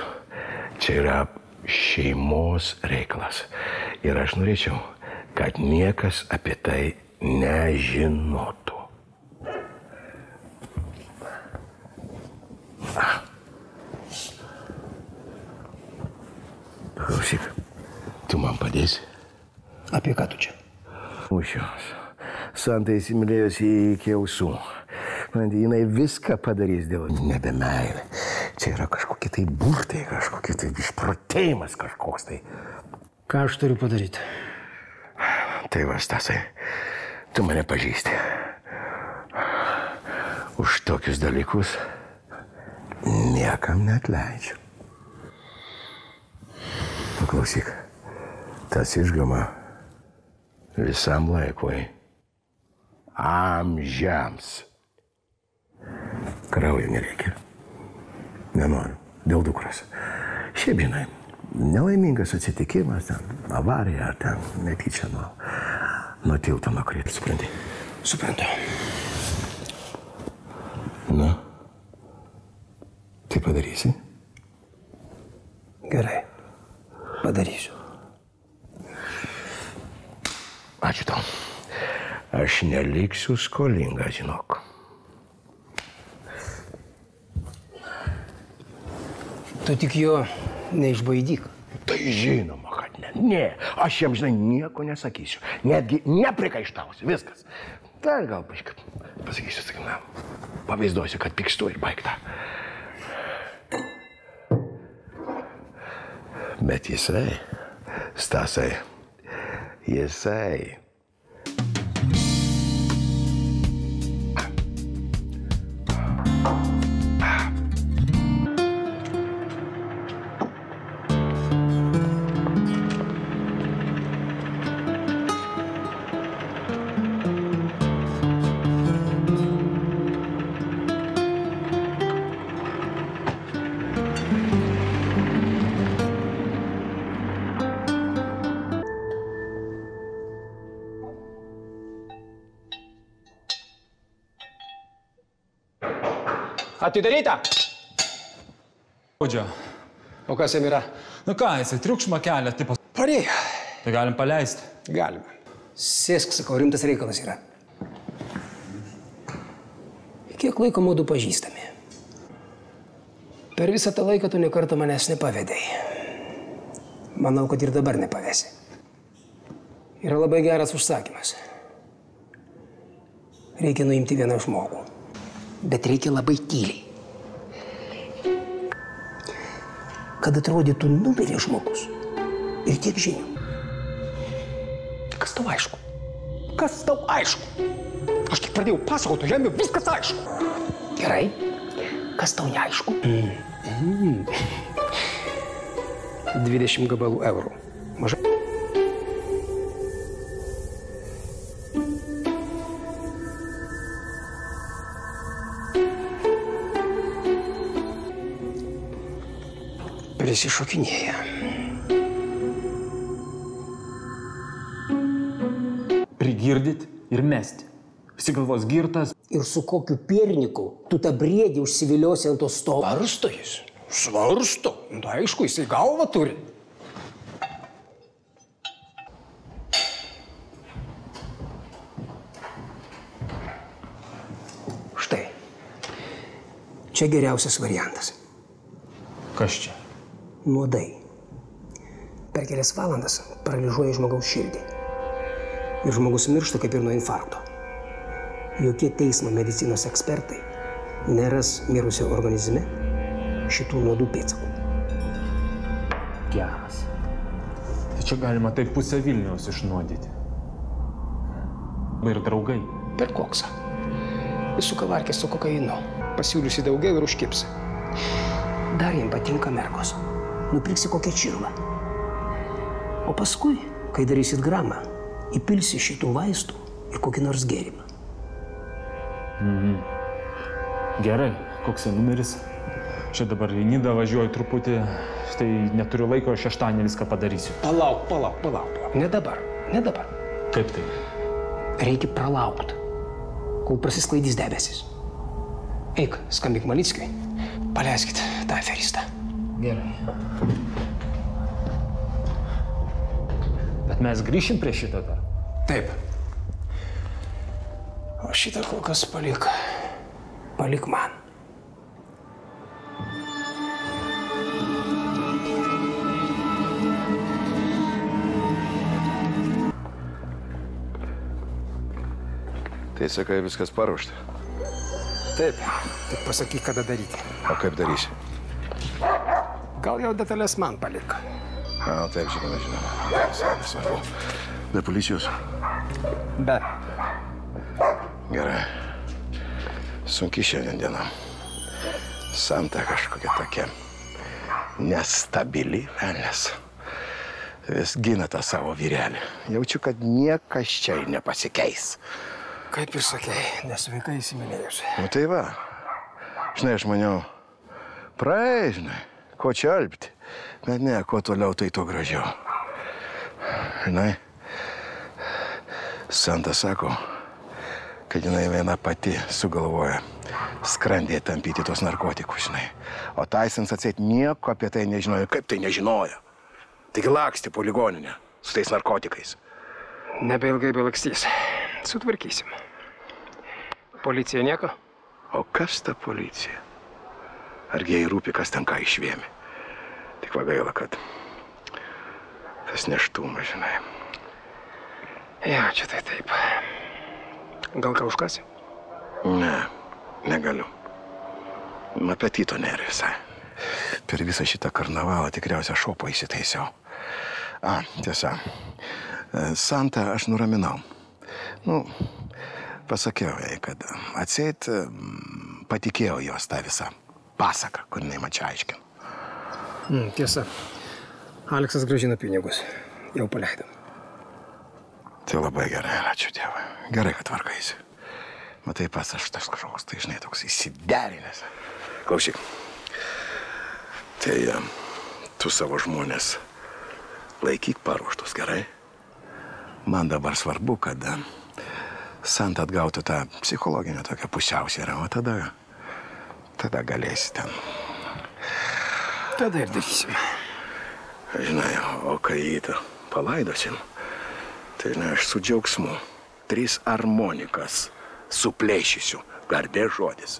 Čia yra šeimos reikalas. Ir aš norėčiau, kad niekas apie tai nežinotų. Klausyk, tu man padėsi? Apie ką tu čia? Ušios. Santa įsimylėjosi iki ausų. Jinai viską padarys dėl nebemeilė. Čia yra kažkokie tai burtai, kažkokie tai išprotėjimas kažkoks tai. Ką aš turiu padaryti? Tai va, Stasai, tu mane pažįsti. Už tokius dalykus niekam neatleidžiu. Paklausyk, tas išgama visam laikui, amžiams. Kraujo nereikia. Nenoriu. Dėl dukros. Šiaip, žinai, nelaimingas atsitikimas, ten avarija, ar ten netyčia nuo tilto nukrito, supranti? Suprantu. Na, tai padarysi? Gerai, padarysiu. Ačiū tau. Aš neliksiu skolinga, žinok. Tu tik jo neišbaidyk. Tai žinoma, kad ne. Ne, aš jam, žinai, nieko nesakysiu. Netgi neprikaištausiu. Viskas. Tai gal pasakysiu, sakykime, pavaizduosiu, kad pykstu ir baigta. Bet jisai, Stasai, jisai. Atidaryta? Audžio. O kas jam yra? Nu ką, jisai triukšmą kelia, tipo. Parėjo. Tai galim paleisti. Galime. Sėsk, sakau, rimtas reikalas yra. Kiek laiko mūdu pažįstami? Per visą tą laiką tu nekartą manęs nepavedai. Manau, kad ir dabar nepavesi. Yra labai geras užsakymas. Reikia nuimti vieną žmogų. Bet reikia labai tyliai. Kad atrodytų numirė žmogus. Ir tiek žinių. Kas tau aišku? Kas tau aišku? Aš tik pradėjau pasakoti, jam jau viskas aišku. Gerai. Kas tau neaišku? 20 gabalų eurų. Mažai. Prisišokinėja. Prigirdyt ir mesti. Visi galvos girtas. Ir su kokiu pierniku tu tą briedį užsiviliosi ant to stovo? Svarsto jis. Svarsto. Nu, aišku, jisai galvą turi. Štai. Čia geriausias variantas. Kas čia? Nuodai. Per kelias valandas paralyžuoja žmogaus širdį. Ir žmogus miršta kaip ir nuo infarkto. Jokie teismo medicinos ekspertai neras mirusio organizme šitų nuodų pėdsakų. geras. Tai čia galima taip pusę Vilniaus išnuodyti. Ir draugai. Per koksą. Visų kavarkės su kokainu. Pasiūliusi daugiau ir užkipsi. Dar jam patinka mergos. Nupirksi kokią čirvą. O paskui, kai darysit gramą, įpilsi šitų vaistų į kokį nors gėrimą. Gerai, koks numeris? Čia dabar į Nidą važiuoju truputį, štai neturiu laiko, šeštadienį viską padarysiu. Palauk. Ne dabar. Kaip tai? Reikia pralaukt, kol prasisklaidys debesis. Eik, skambink Malickiui, paleiskit tą aferistą. Gerai. Bet mes grįšim prie šito dar? Taip. O šitą kol kas palik man. Tai sakai, viskas paruošta. Taip, tik pasakyk, kada daryti. O kaip darysi? Gal jau detalės man palik. Taip, žinoma. Nesvarbu. Be policijos? Be. Gerai. Sunki šiandien diena. Santa kažkokia tokia nestabili velnės. Vis gina tą savo vyrelį. Jaučiu, kad niekas čia nepasikeis. Kaip ir sakei, nesveikai įsimylėjus. Nu tai va. Žinai, aš maniau, žinai, ko čia alpti. Bet ne, kuo toliau, tai tuo gražiau. Žinai, Santa sako, kad jinai viena pati sugalvoja skrandėje tampyti tos narkotikus, žinai. O Tysons atseit nieko apie tai nežinojo. Kaip tai nežinojo? Taigi laksti po ligoninę su tais narkotikais. Nebeilgai belakstys. Sutvarkysim. Policija nieko? O kas ta policija? Argi jai rūpi, kas ten ką išvėmė? Tik va gaila, kad tas neštumas, žinai. Ja, čia tai taip. Gal ką užkasi? Ne, negaliu. Apetito nėra visai. Per visą šitą karnavalą tikriausiai šopą įsitaisiau. Tiesa, Santą aš nuraminau. Pasakiau jai, kad atseit patikėjau jos tą visą pasaką, kur jinai man čia aiškino. Tiesa, Aleksas grąžino pinigus. Jau paleidom. Tai labai gerai, ačiū Dievui. Gerai, kad tvarkaisi. Matai, pats aš tas kažkoks, tai žinai, toks įsiderinęs. Klausyk. Tai tu savo žmonės laikyk paruoštus, gerai? Man dabar svarbu, kad Santa atgautų tą psichologinę tokią pusiausvyrą, o tada galėsi ten. Tada ir darysim. Žinai, o kai jį palaidosim, tai žinai, aš su džiaugsmu 3 armonikas suplėšysiu, garbės žodis.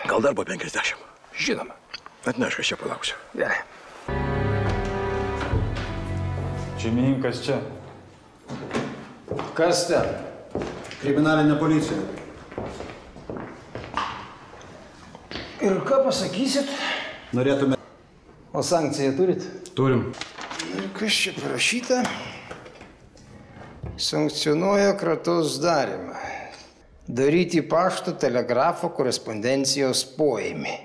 Gal dar po 50? Žinoma. Atnešk, aš čia palauksiu. Gerai. Šeimininkas čia. Kas ten? Kriminalinė policija. Ir ką pasakysit? Norėtume. O sankciją turit? Turim. Ir kas čia parašyta? Sankcionuoja kratos darymą. Daryti pašto, telegrafo, korespondencijos poėmį.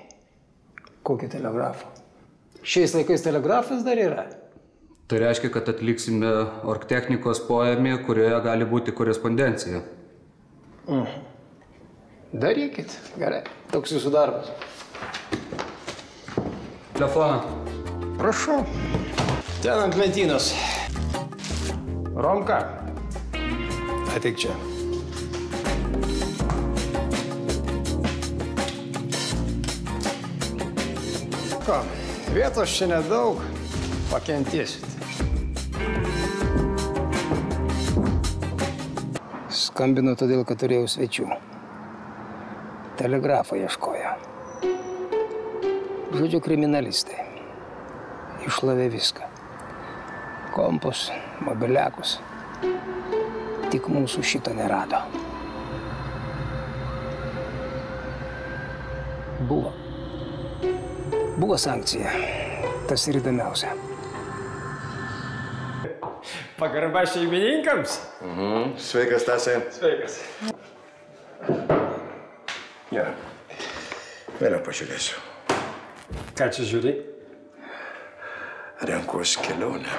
Kokį telegrafą? Šiais laikais telegrafas dar yra? Tai reiškia, kad atliksime orgtechnikos poėmį, kurioje gali būti korespondencija. Darykit. Gerai. Toks jūsų darbas. Telefoną. Prašau. Ten ant lentynos. Romka. Ateik čia. Ko, vietos čia nedaug. Pakentėsit. Skambino todėl, kad turėjau svečių. Telegrafą ieškojo. Žodžiu, kriminalistai. Išlavė viską. Kompus, mobiliakus. Tik mūsų šito nerado. Buvo. Buvo sankcija. Tas ir įdomiausia. Pagarba šeimininkams? Sveikas, Stasai. Sveikas. Gerai. Vėliau pažiūrėsiu. Ką čia žiūri? Renkuosi kelionę.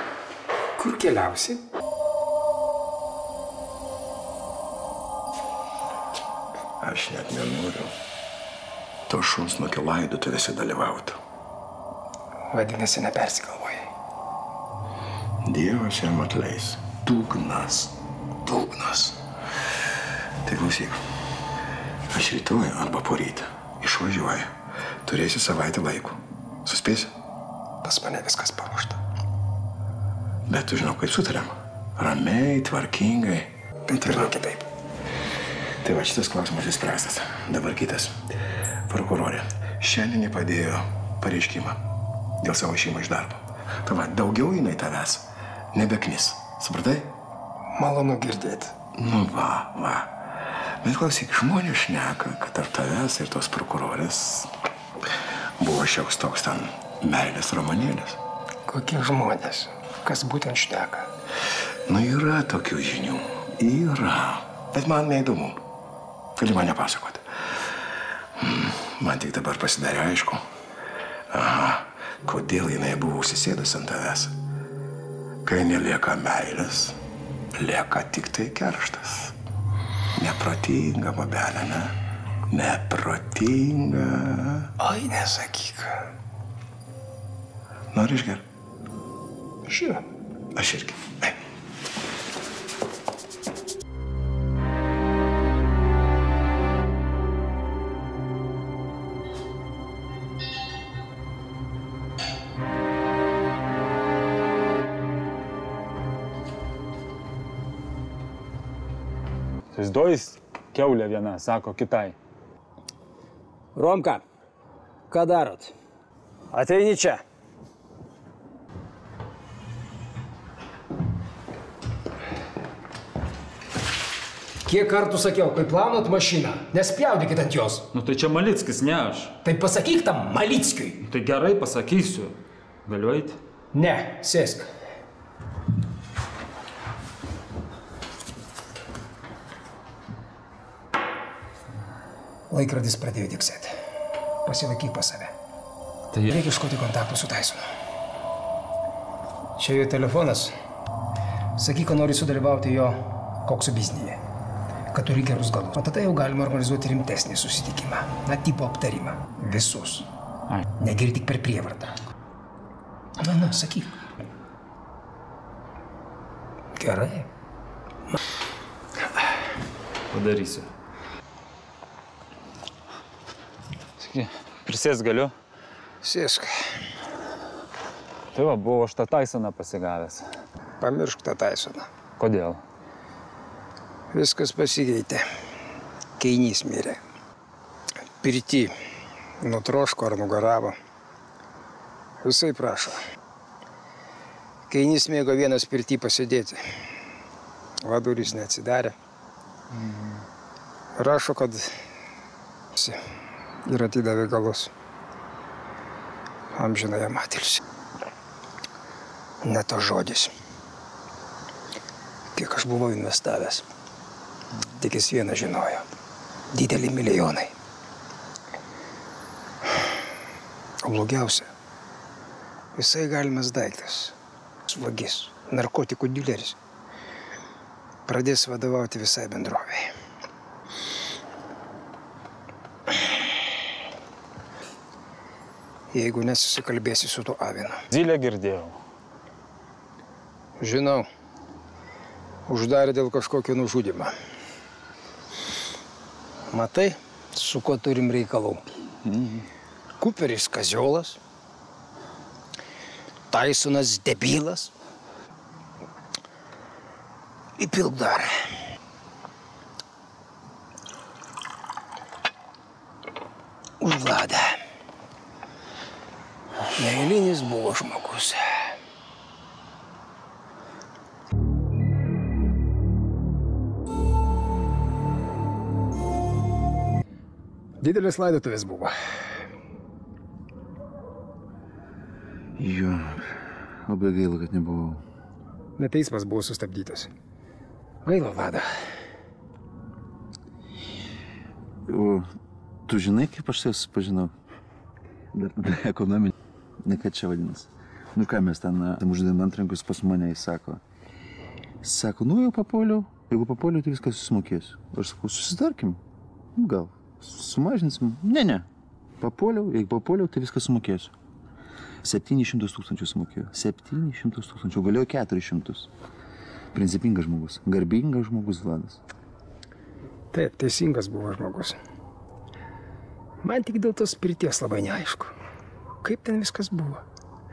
Kur keliausi? Aš net nenoriu to šuns nukio laidotuvėse dalyvauti. Vadinasi, nepersigalvojai. Dievas jam atleis. Dugnas. Dugnas. Tai klausyk. Aš rytoj arba poryt išvažiuoju. Turėsi savaitę laiko. Suspėsi? Pas mane viskas paruošta. Bet tu žinau, kaip sutariam. Ramiai, tvarkingai. Bet ir kitaip. Tai va, šitas klausimas įspręstas. Dabar kitas. Prokurorė šiandien padėjo pareiškimą dėl savo išėjimo iš darbo. Tai va, daugiau jinai tavęs nebeknis. Supratai? Malonu girdėti. Nu va. Bet klausyk, žmonės šneka, kad tarp tavęs ir tos prokurorės buvo šioks toks ten meilės romanėlis. Kokie žmonės? Kas būtent šneka? Nu, yra tokių žinių. Yra. Bet man neįdomu. Gali man nepasakoti. Man tik dabar pasidarė aišku. Aha, kodėl jinai buvo užsisėdusi ant tavęs. Kai nelieka meilės, lieka tik tai kerštas. Neprotinga, babelė, ne? Neprotinga. Ai, nesakyk. Nori išger? Žinoma. Aš irgi. Įsivaizduoji, kiaulė viena, sako kitai. Romka, ką darot? Ateini čia. Kiek kartų sakiau, kai plaunat mašiną, nespjaudykit ant jos. Nu tai čia Malickis, ne aš. Tai pasakyk tam Malickiui. Tai gerai pasakysiu. Galiu eiti? Ne, sėsk. Laikrodis pradėjo tiksėti. Pasilaikyk pas save. Tai... Reikia iškoti kontaktų su Taisonu. Čia jo telefonas. Sakyk, kad nori sudalyvauti jo kokso biznyje. Kad turi gerus galus. O tada jau galima organizuoti rimtesnį susitikimą. Na, tipo aptarimą. Visus. Ai. Negeri tik per prievartą. Na, sakyk. Gerai. Padarysiu. Prisės galiu? Sėsk. Tai va, buvo aš tą Taisoną pasigavęs. Pamiršk tą Taisoną. Kodėl? Viskas pasikeitė. Keinys mirė. Pirty nutroško ar nugaravo. Visai prašo. Keinys mėgo vienas pirty pasėdėti. Vaduris neatsidarė. Rašo, kad ir atidavė galus. Amžinai jam atilsi. Ne to žodis. Kiek aš buvau investavęs. Tik jis vieną žinojo. Dideli milijonai. O blogiausia, visai galimas daiktas. Vagis, narkotikų dileris. Pradės vadovauti visai bendrovei. Jeigu nesusikalbėsi su tuo Avinu. Zylę girdėjau. Žinau. Uždarė dėl kažkokio nužudymą. Matai, su kuo turim reikalų? Kuperis kaziolas, Taisonas debilas. Įpilk dar. Už Vladą. Neeilinis buvo žmogus. Didelės laidotuvės buvo. Jo, labai gaila, kad nebuvau. Net teismas buvo sustabdytas. Gaila, Vlada. O tu žinai, kaip aš tai susipažinau? Dar ekonominį. Ne ką čia vadinasi. Nu ką mes ten uždėm antrankius pas mane, jis sako. Sako, nu jau papuoliau. Jeigu papuoliau, tai viską susimokėsiu. Aš sakau, susitarkim. Gal sumažinsim. Ne. Papuoliau, jeigu papuoliau, tai viską sumokėsiu. 700 000 sumokėjau. 700 000. Galėjau 400. Principingas žmogus. Garbingas žmogus, Vladas. Taip, teisingas buvo žmogus. Man tik dėl tos pirties labai neaišku. Kaip ten viskas buvo?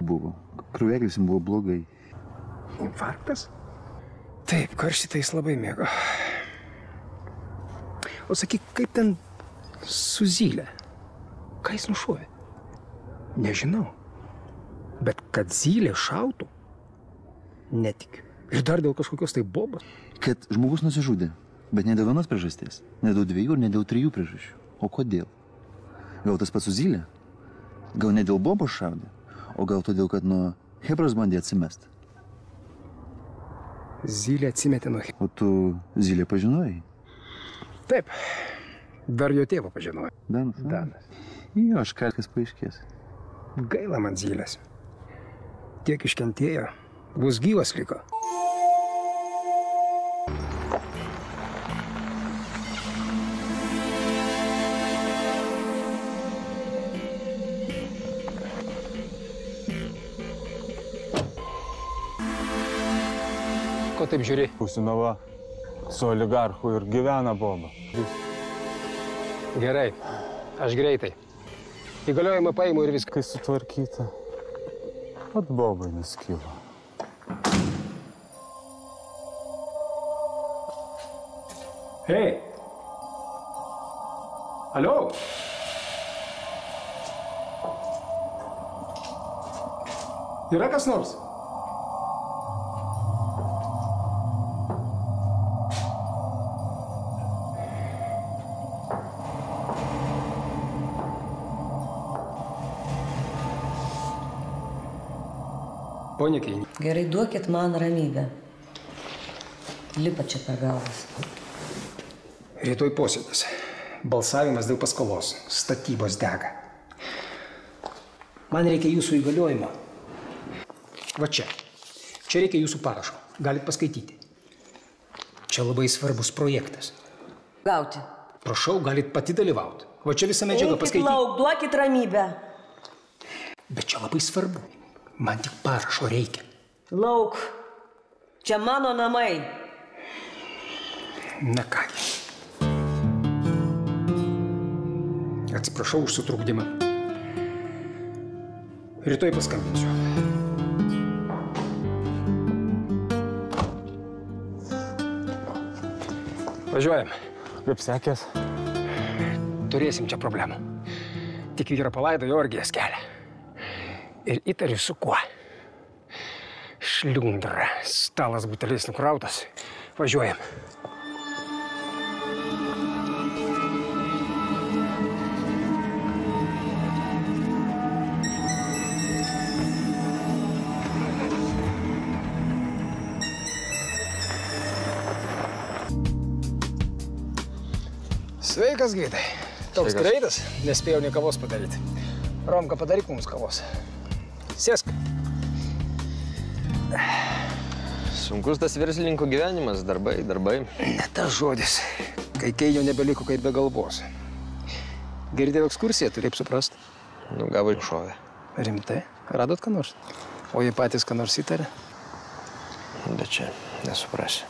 Buvo. Kraujagyslim buvo blogai. Infarktas? Taip, karštį tai jis labai mėgo. O sakyk, kaip ten su Zylė? Ką jis nušovė? Nežinau. Bet kad Zylė šautų? Netikiu. Ir dar dėl kažkokios tai bobos? Kad žmogus nusižudė. Bet ne dėl vienos priežasties. Ne dėl 2 ir ne dėl 3 priežasčių. O kodėl? Gal tas pats su Zylė? Gal ne dėl bobos šaudė? O gal todėl, kad nuo Hebros bandė atsimesti? Zylė atsimetė nuo Hebros. O tu Zylę pažinojai? Taip. Dar jo tėvą pažinojau. Danas. Jo, aš kalkas paaiškės. Gaila man Zylės. Tiek iškentėjo. Bus gyvas liko. Ko taip žiūri? Pusinova su oligarchu ir gyvena boba. Gerai, aš greitai. Įgaliojimą paimu ir viską. Kai sutvarkyta, vat bobai nuskilo. Hei! Alio? Yra kas nors? Ponia Keini. Gerai, duokit man ramybę. Lipa čia per galvas. Rytoj posėdis. Balsavimas dėl paskolos. Statybos dega. Man reikia jūsų įgaliojimo. Va čia. Čia reikia jūsų parašo. Galit paskaityti. Čia labai svarbus projektas. Gauti. Prašau, galit pati dalyvauti. Va čia visą medžiagą paskaityti. Eikit lauk, duokit ramybę. Bet čia labai svarbu. Man tik parašo reikia. Lauk. Čia mano namai. Na kągi. Atsiprašau už sutrukdymą. Rytoj paskambinsiu. Važiuojam. Kaip sekės? Turėsim čia problemų. Tik vyrą palaidojo orgijas kelia. Ir įtariu su kuo. Šliundra. Stalas buteliais nukrautas. Važiuojam. Sveikas, Gydai. Toks greitas, nespėjau nei kavos padaryti. Romka, padaryk mums kavos. Sėsk. Sunkus tas verslininko gyvenimas, darbai. Ne tas žodis. Kai Keinio nebeliko kaip be galvos. Girdėjau ekskursiją, turi taip suprast. Nu, gavo iššovę. Rimtai? Radot ką nors? O jie patys ką nors įtarė? Bet čia nesuprasi.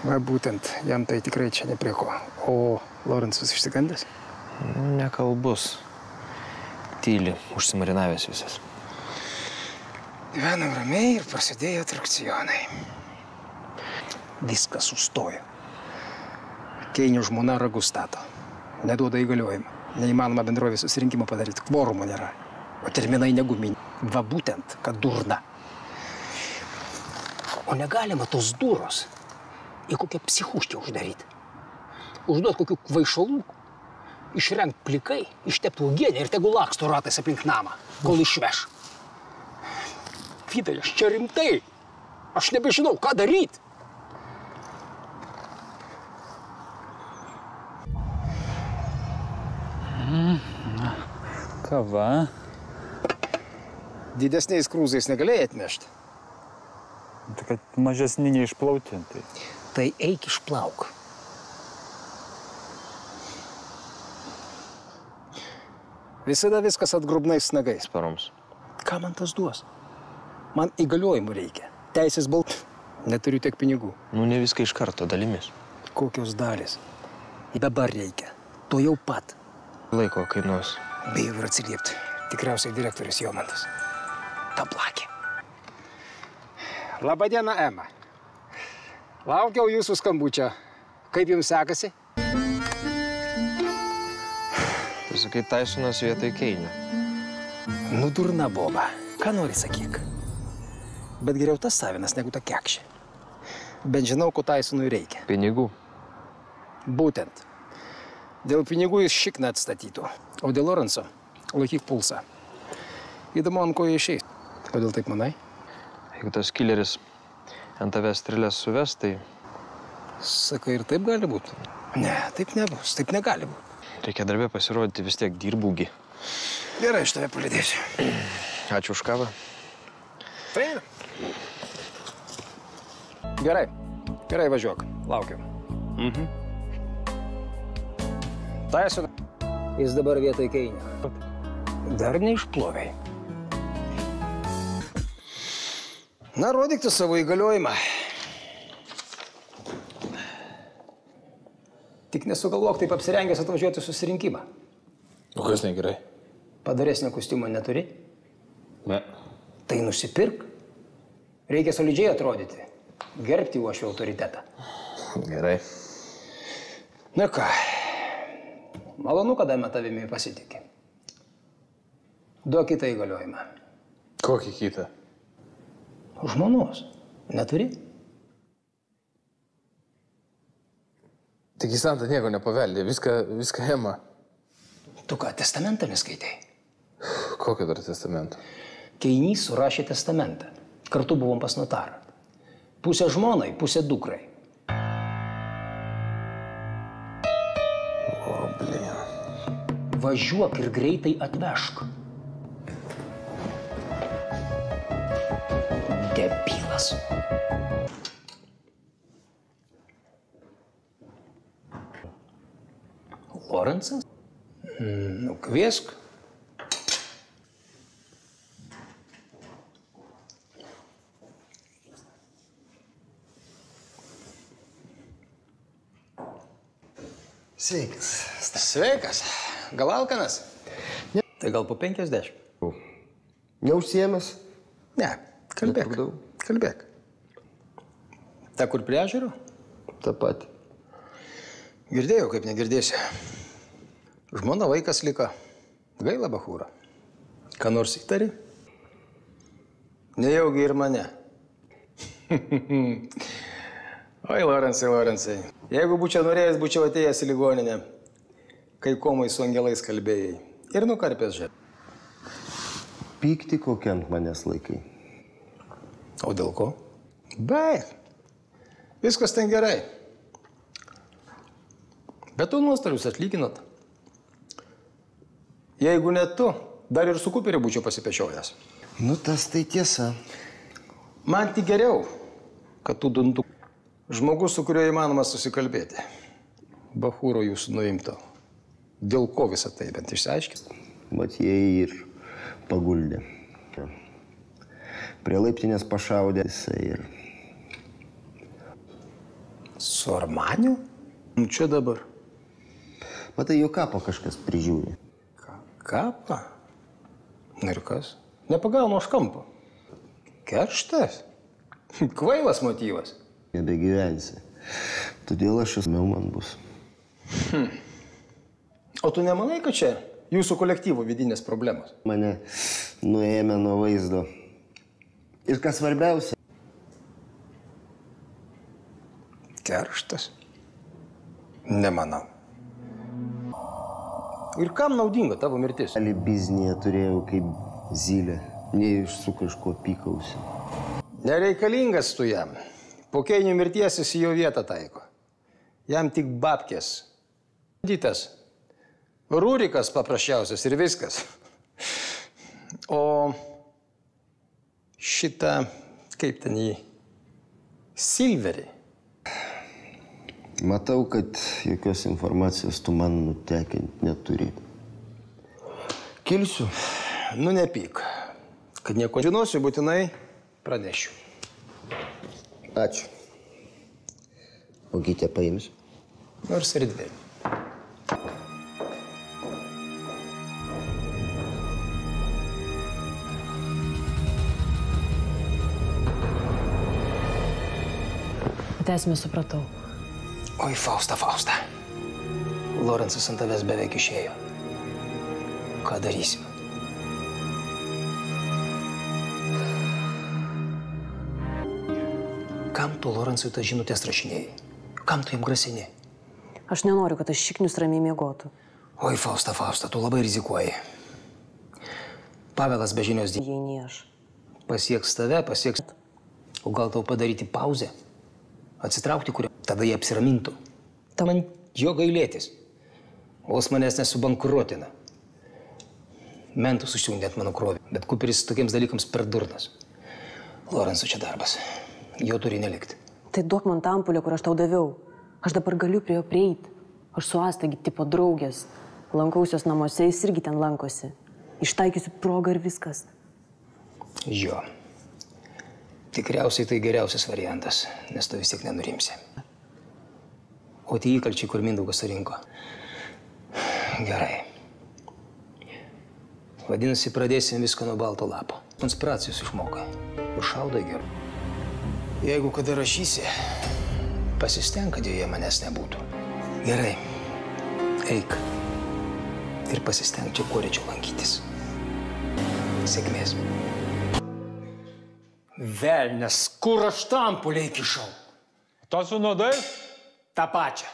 Va, būtent, jam tai tikrai čia ne prie ko. O Lorenzas išsigandęs? Nekalbus. Tyli, užsimarinavęs visas. Gyvenam ramiai ir prasidėjo atrakcionai. Viskas sustojo. Keinio žmona ragus stato. Neduoda įgaliojimą. Neįmanoma bendrovės susirinkimą padaryti. Kvorumo nėra. O terminai negumini. Va būtent, kad durna. O negalima tos duros į kokią psichuškę uždaryti. Užduot kokių kvaišalų, išrengt plikai, ištept uogienę ir tegu laksto ratais aplink namą, kol išveš. Vidai, aš čia rimtai. Aš nebežinau, ką daryti. Kava. Didesniais krūzais negalėjai atnešti. Tai kad mažesni neišplauti. Tai eik išplauk. Visada viskas atgrubnais nagais. Paroms. Ką man tas duos? Man įgaliojimų reikia. Teisės balt. Neturiu tiek pinigų. Nu, ne viską iš karto, dalimis. Kokios dalis? Dabar reikia. To jau pat. Laiko kainuos. Bijau ir atsiliepti. Tikriausiai direktorius Jomantas. Tablakė. Labadiena, Ema. Laukiau jūsų skambučio. Kaip jums sekasi? Tu sakai, Taisonas vietoj Keinio. Nu, durna boba. Ką nori sakyk? Bet geriau tas savinas negu ta kekšė. Bet žinau, ko Taisonui reikia. Pinigų. Būtent. Dėl pinigų jis šikną atstatytų. O dėl Lorenzo laikyk pulsą. Įdomu, ant ko jie išeis. Kodėl taip manai? Jeigu tas killeris ant tavęs strėlės suves, tai... Sakai, ir taip gali būti? Ne, taip nebus. Taip negali būti. Reikia darbė pasirodyti, vis tiek dirbūgi. Gerai, aš tave palydėsiu. Ačiū už kavą. Taip. Gerai. Gerai, važiuok. Laukiu. Taisona. Jis dabar vietoj Keinio. Dar neišploviai. Na, rodyk tu savo įgaliojimą. Tik nesugalvok taip apsirengęs atvažiuoti susirinkimą. O kas negerai? Padaresnio kostiumo neturi? Ne. Tai nusipirk. Reikia solidžiai atrodyti. Gerbti uošvio autoritetą. Gerai. Na ką, malonu, kada tavimi pasitikė. Duok kitą įgaliojimą. Kokį kitą? Žmonos. Neturi? Tik į santą nieko nepaveldė, viską Ema. Tu ką, testamentą neskaitai? Kokio dar testamentą? Keinys surašė testamentą. Kartu buvom pas notarą. Pusė žmonai, pusė dukrai. O, blin. Važiuok ir greitai atvežk. Debilas. Lorenzas? Nu, kviesk. Sveikas. Sveikas. Gal alkanas? Ne. Tai gal po 50. Neužsiemęs? Ne, kalbėk. Kalbėk. Ta, kur prie ežero? Ta pati. Girdėjau, kaip negirdėsi. Žmona vaikas liko. Gaila bachūra. Ką nors įtari? Nejaugi ir mane. Oi, Lorenzai. Jeigu būčiau norėjęs, būčiau atėjęs į ligoninę, kai komai su angelais kalbėjai. Ir nukarpęs žemę. Pykti kokia ant manęs laikai. O dėl ko? Be. Viskas ten gerai. Bet tu nuostolius atlyginot. Jeigu ne tu, dar ir su Kuperiu būčiau pasipešiojęs. Nu, tas tai tiesa. Man tik geriau, kad tu duntų. Žmogus, su kuriuo įmanoma susikalbėti. Bachūro jūsų nuimto. Dėl ko visą tai bent išsiaiškis? Mat jie ir paguldė. Prie laiptinės pašaudė jisai ir... Su Armaniu? Čia dabar. Matai, jo kapą kažkas prižiūri. Kapą? Na ir kas? Nepagaunu aš kampo. Kerštas? Kvailas motyvas. Nebegyvensi. Todėl aš esmiau man bus. O tu nemanai, kad čia jūsų kolektyvo vidinės problemos? Mane nuėmė nuo vaizdo. Ir kas svarbiausia? Kerštas? Nemanau. Ir kam naudinga tavo mirtis? Ali biznėje turėjau kaip zylė. Neįšsu kažko pykausi. Nereikalingas tu jam. Po Keinio mirties jis į jo vietą taiko. Jam tik babkės. Dytas. Rūrikas paprasčiausias ir viskas. O šitą, kaip ten jį, Silverį. Matau, kad jokios informacijos tu man nutekint neturi. Kilsiu. Nu, nepyk. Kad nieko žinosiu, būtinai pranešiu. Ačiū. O gytę paimsiu? Nors ir dvi. Esmę supratau. Oi, Fausta. Lorenzas ant tavęs beveik išėjo. Ką darysim? Kam tu Lorenzui tą žinutės rašinėjai? Kam tu jam grasini? Aš nenoriu, kad aš šiknius ramiai miegotų. Oi, Fausta, tu labai rizikuoji. Pavelas be žinios Jei ne aš. Pasieks tave, pasieks... O gal tau padaryti pauzę? Atsitraukti, kurio tada jie apsiramintų. Man jo gailėtis. Vos manęs nesubankruotina. Mentus užsiundė ant mano krovį, bet Kuperis tokiems dalykams per durnas. Lorenzo čia darbas. Jo turi nelikti. Tai duok man tą ampulę, kur aš tau daviau. Aš dabar galiu prie jo prieiti. Aš su Astagi tipo draugės. Lankausios namuose, jis irgi ten lankosi. Ištaikysiu progą ir viskas. Jo. Tikriausiai tai geriausias variantas, nes tu vis tiek nenurimsi. O tie įkalčiai, kur Mindaugas surinko. Gerai. Vadinasi, pradėsim viską nuo balto lapo. Konspiracijos išmokai. Ir šaudai gerai. Jeigu kada rašysi, pasistenk, kad joje manęs nebūtų. Gerai. Eik. Ir pasistenk čia kuo rečiau lankytis. Sėkmės. Velnes, kur aš tampulę įkišau? To su nuodai? Ta pačia.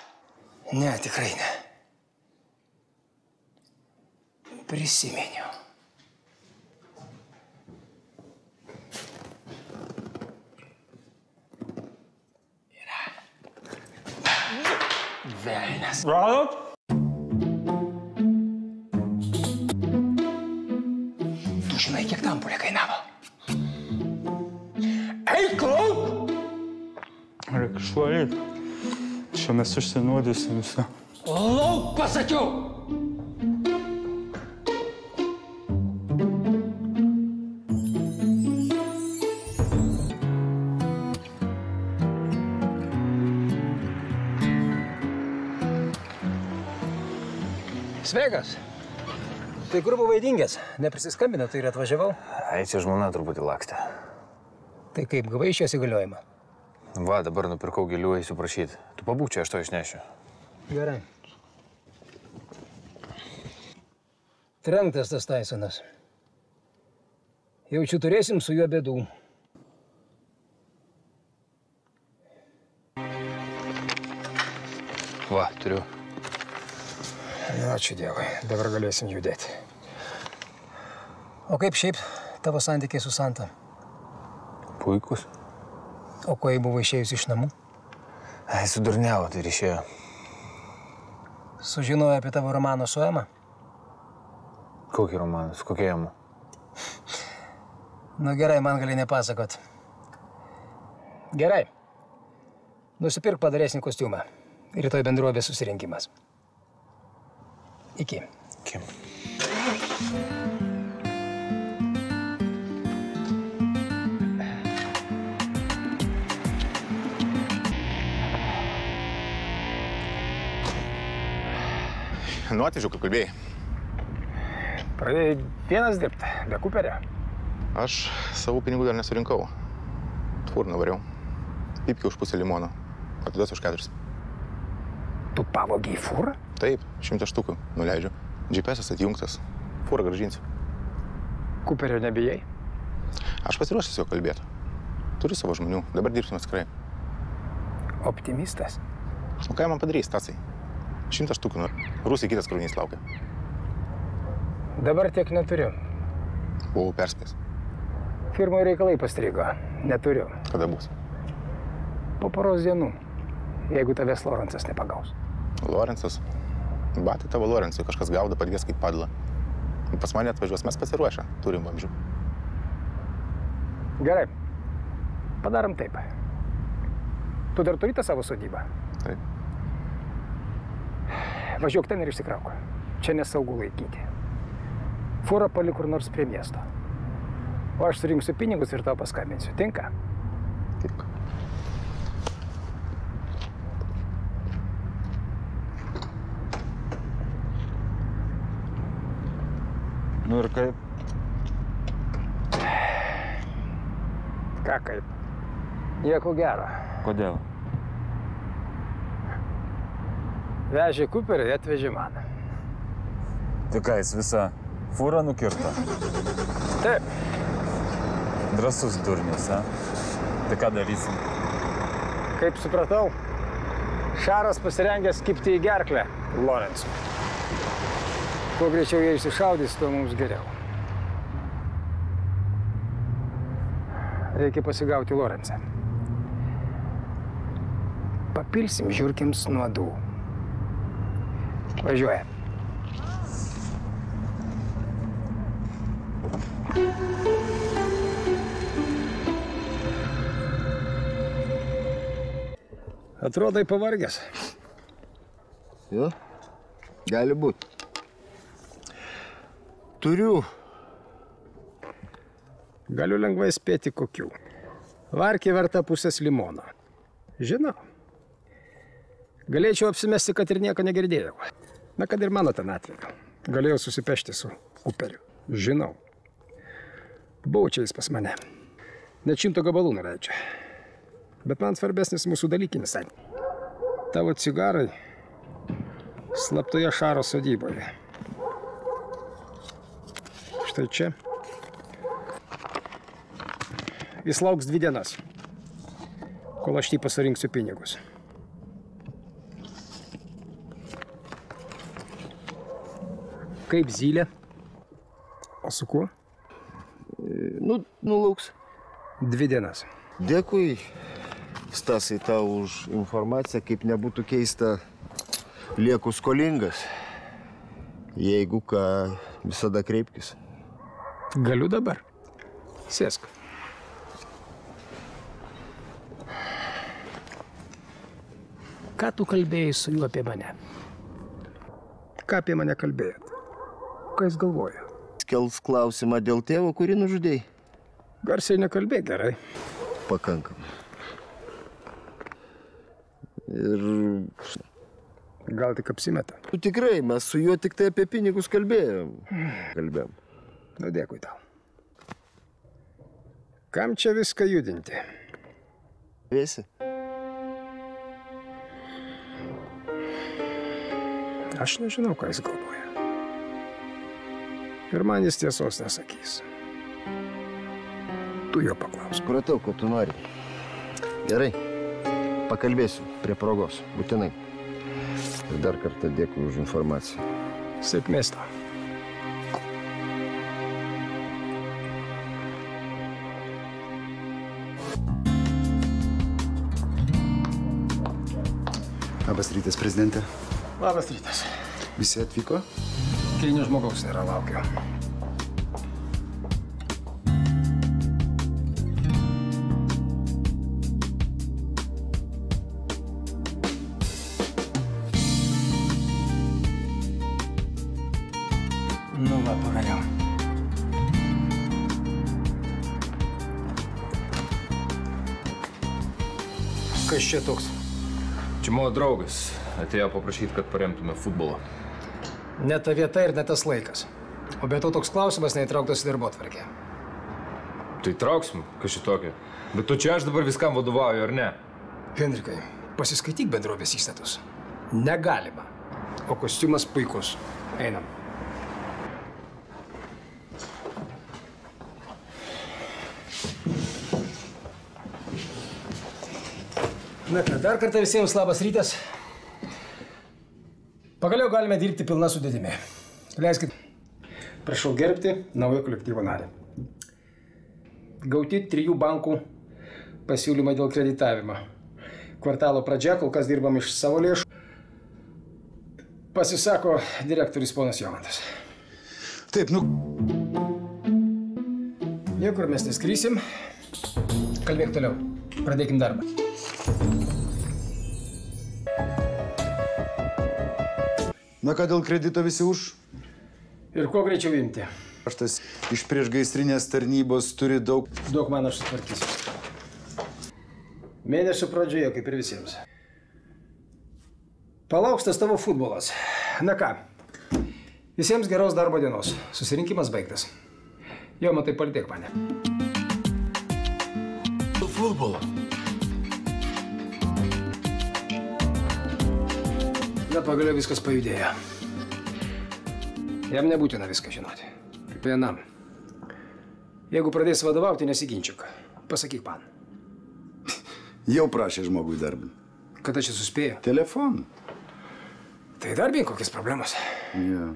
Ne, tikrai ne. Prisiminiau. Velnes. Radot? Tu žinai, kiek tampulė kainavo? Eik lauk! Reikia išvalyti. Čia mes užsinuodysim visą. Lauk, pasakiau! Sveikas. Tai kur buvai dingęs? Neprisiskambinau, tai ir atvažiavau. Ai, čia žmona truputį lakstė. Tai kaip, gavai iš jos įgaliojimą? Va, dabar nupirkau gėlių, eisiu prašyti. Tu pabūk čia, aš to išnešiu. Gerai. Trenktas tas Taisonas. Jaučiu, turėsim su juo bėdų. Va, turiu. Ačiū Dievui, dabar galėsim judėti. O kaip šiaip tavo santykiai su Santa? Puikus. O ko jai buvo išėjusi iš namų? Ai, sudurniavo, tai ir išėjo. Sužinojo apie tavo romaną su Ema? Kokį romaną? Su kokia Ema? Nu gerai, man gali nepasakot. Gerai. Nusipirk padaresnį kostiumą. Rytoj bendrovės susirinkimas. Iki. Iki. Nu, atvežiau, kaip kalbėjai. Pradėjai vienas dirbti, be Kuperio. Aš savų pinigų dar nesurinkau. Furną variau. Pipkį už pusę limono. Atiduosiu už 4. Tu pavogiai fūrą? Taip, 100 štukų. Nuleidžiu. GPS atjungtas. Fūrą grąžinsiu. Kuperio nebijai? Aš pasiruošęs jo kalbėti. Turiu savo žmonių. Dabar dirbsim atskirai. Optimistas? O ką man padarys, Tasai? 100 štukų. Rusai kitas krovinys laukia. Dabar tiek neturiu. Buvau perspėjęs. Firmoje reikalai pastrigo. Neturiu. Kada bus? Po poros dienų, jeigu tavęs Lorenzas nepagaus. Lorenzas? Batai tavo Lorenzui kažkas gauda, padės kaip padla. Pas mane atvažiuos, mes pasiruošę, turim vamzdžių. Gerai, padarom taip. Tu dar turi tą savo sodybą? Taip. Važiuok ten ir išsikrauk. Čia nesaugu laikyti. Fūrą palik kur nors prie miesto. O aš surinksiu pinigus ir tau paskambinsiu. Tinka? Tinka. Nu ir kaip? Ką kaip? Nieko gero. Kodėl? Vežė Kuperį, atvežė man. Tai ką, jis visą fūrą nukirto? Taip. Drąsus durnius, a? Tai ką darysim? Kaip supratau, Šaras pasirengęs kibti į gerklę Lorenzui. Kuo greičiau jie išsišaudys, tuo mums geriau. Reikia pasigauti Lorenzą. Papilsim žiurkiams nuodų. Važiuoja. Atrodai pavargęs. Jo, gali būt. Turiu. Galiu lengvai spėti kokių. Varkė verta pusės limono. Žinau. Galėčiau apsimesti, kad ir nieko negirdėjau. Na, kad ir mano ten atveju. Galėjau susipešti su Kuperiu. Žinau. Buvo čia jis pas mane. Net 100 gabalų nuleidžia. Bet man svarbesnis mūsų dalykinis santykiai. Tavo cigarai slaptoje Šaro sodyboje. Štai čia. Jis lauks 2 dienas, kol aš jį pasirinksiu pinigus. Kaip zylė? O su kuo? Nulauks. 2 dienas. Dėkui, Stasai, tau už informaciją, kaip nebūtų keista, lieku skolingas. Jeigu ką, visada kreipkis. Galiu dabar. Sėsk. Ką tu kalbėjai su juo apie mane? Ką apie mane kalbėjot? Ką jis galvoja? Kels klausimą dėl tėvo, kurį nužudėjai? Garsiai nekalbėk, gerai. Pakankam. Ir... Gal tik apsimeta? Tu tikrai, mes su juo tik tai apie pinigus kalbėjom. Nu, dėkui tau. Kam čia viską judinti? Vėsi. Aš nežinau, ką jis galvoja. Ir man jis tiesos nesakys. Tu jo paklausk. Supratau, ko tu nori. Gerai. Pakalbėsiu prie progos. Būtinai. Ir dar kartą dėkui už informaciją. Sėkmės tau. Labas rytas, prezidentė. Labas rytas. Visi atvyko? Keininio žmogaus nėra, laukiu. Nu va, pagaliau. Kas čia toks? Čia mano draugas. Atėjo paprašyti, kad paremtume futbolą. Ne ta vieta ir ne tas laikas. O be to toks klausimas neįtrauktas į darbotvarkę. Tai trauksim, kas šitokio. Bet tu čia aš dabar viskam vadovauju, ar ne? Henrikai, pasiskaityk bendrovės įstatus. Negalima. O kostiumas puikus. Einam. Na ką, dar kartą visiems labas rytas. Pagaliau galime dirbti pilna sudėtimi. Leiskit, prašau gerbti naujo kolektyvo narį. Gauti 3 bankų pasiūlymai dėl kreditavimo. Kvartalo pradžia, kol kas dirbam iš savo lėšų. Pasisako direktorius ponas Jomantas. Taip, nu... Niekur mes neskrysim. Kalbėk toliau. Pradėkim darbą. Na ką dėl kredito visi už? Ir kuo greičiau imti. Raštas iš priešgaisrinės tarnybos turi daug... Daug man aš sutvarkysiu. Mėnesio pradžioje, kaip ir visiems. Palauks tas tavo futbolas. Na ką, visiems geros darbo dienos. Susirinkimas baigtas. Jau matai, palidėk mane. Futbolo. Na, pagaliau viskas pajudėjo. Jam nebūtina viską žinoti. Kaip vienam. Jeigu pradės vadovauti, nesiginčiuk. Pasakyk man. Jau prašė žmogui darbą. Kada čia suspėjo? Telefonu. Tai darbink kokias problemas. Ja.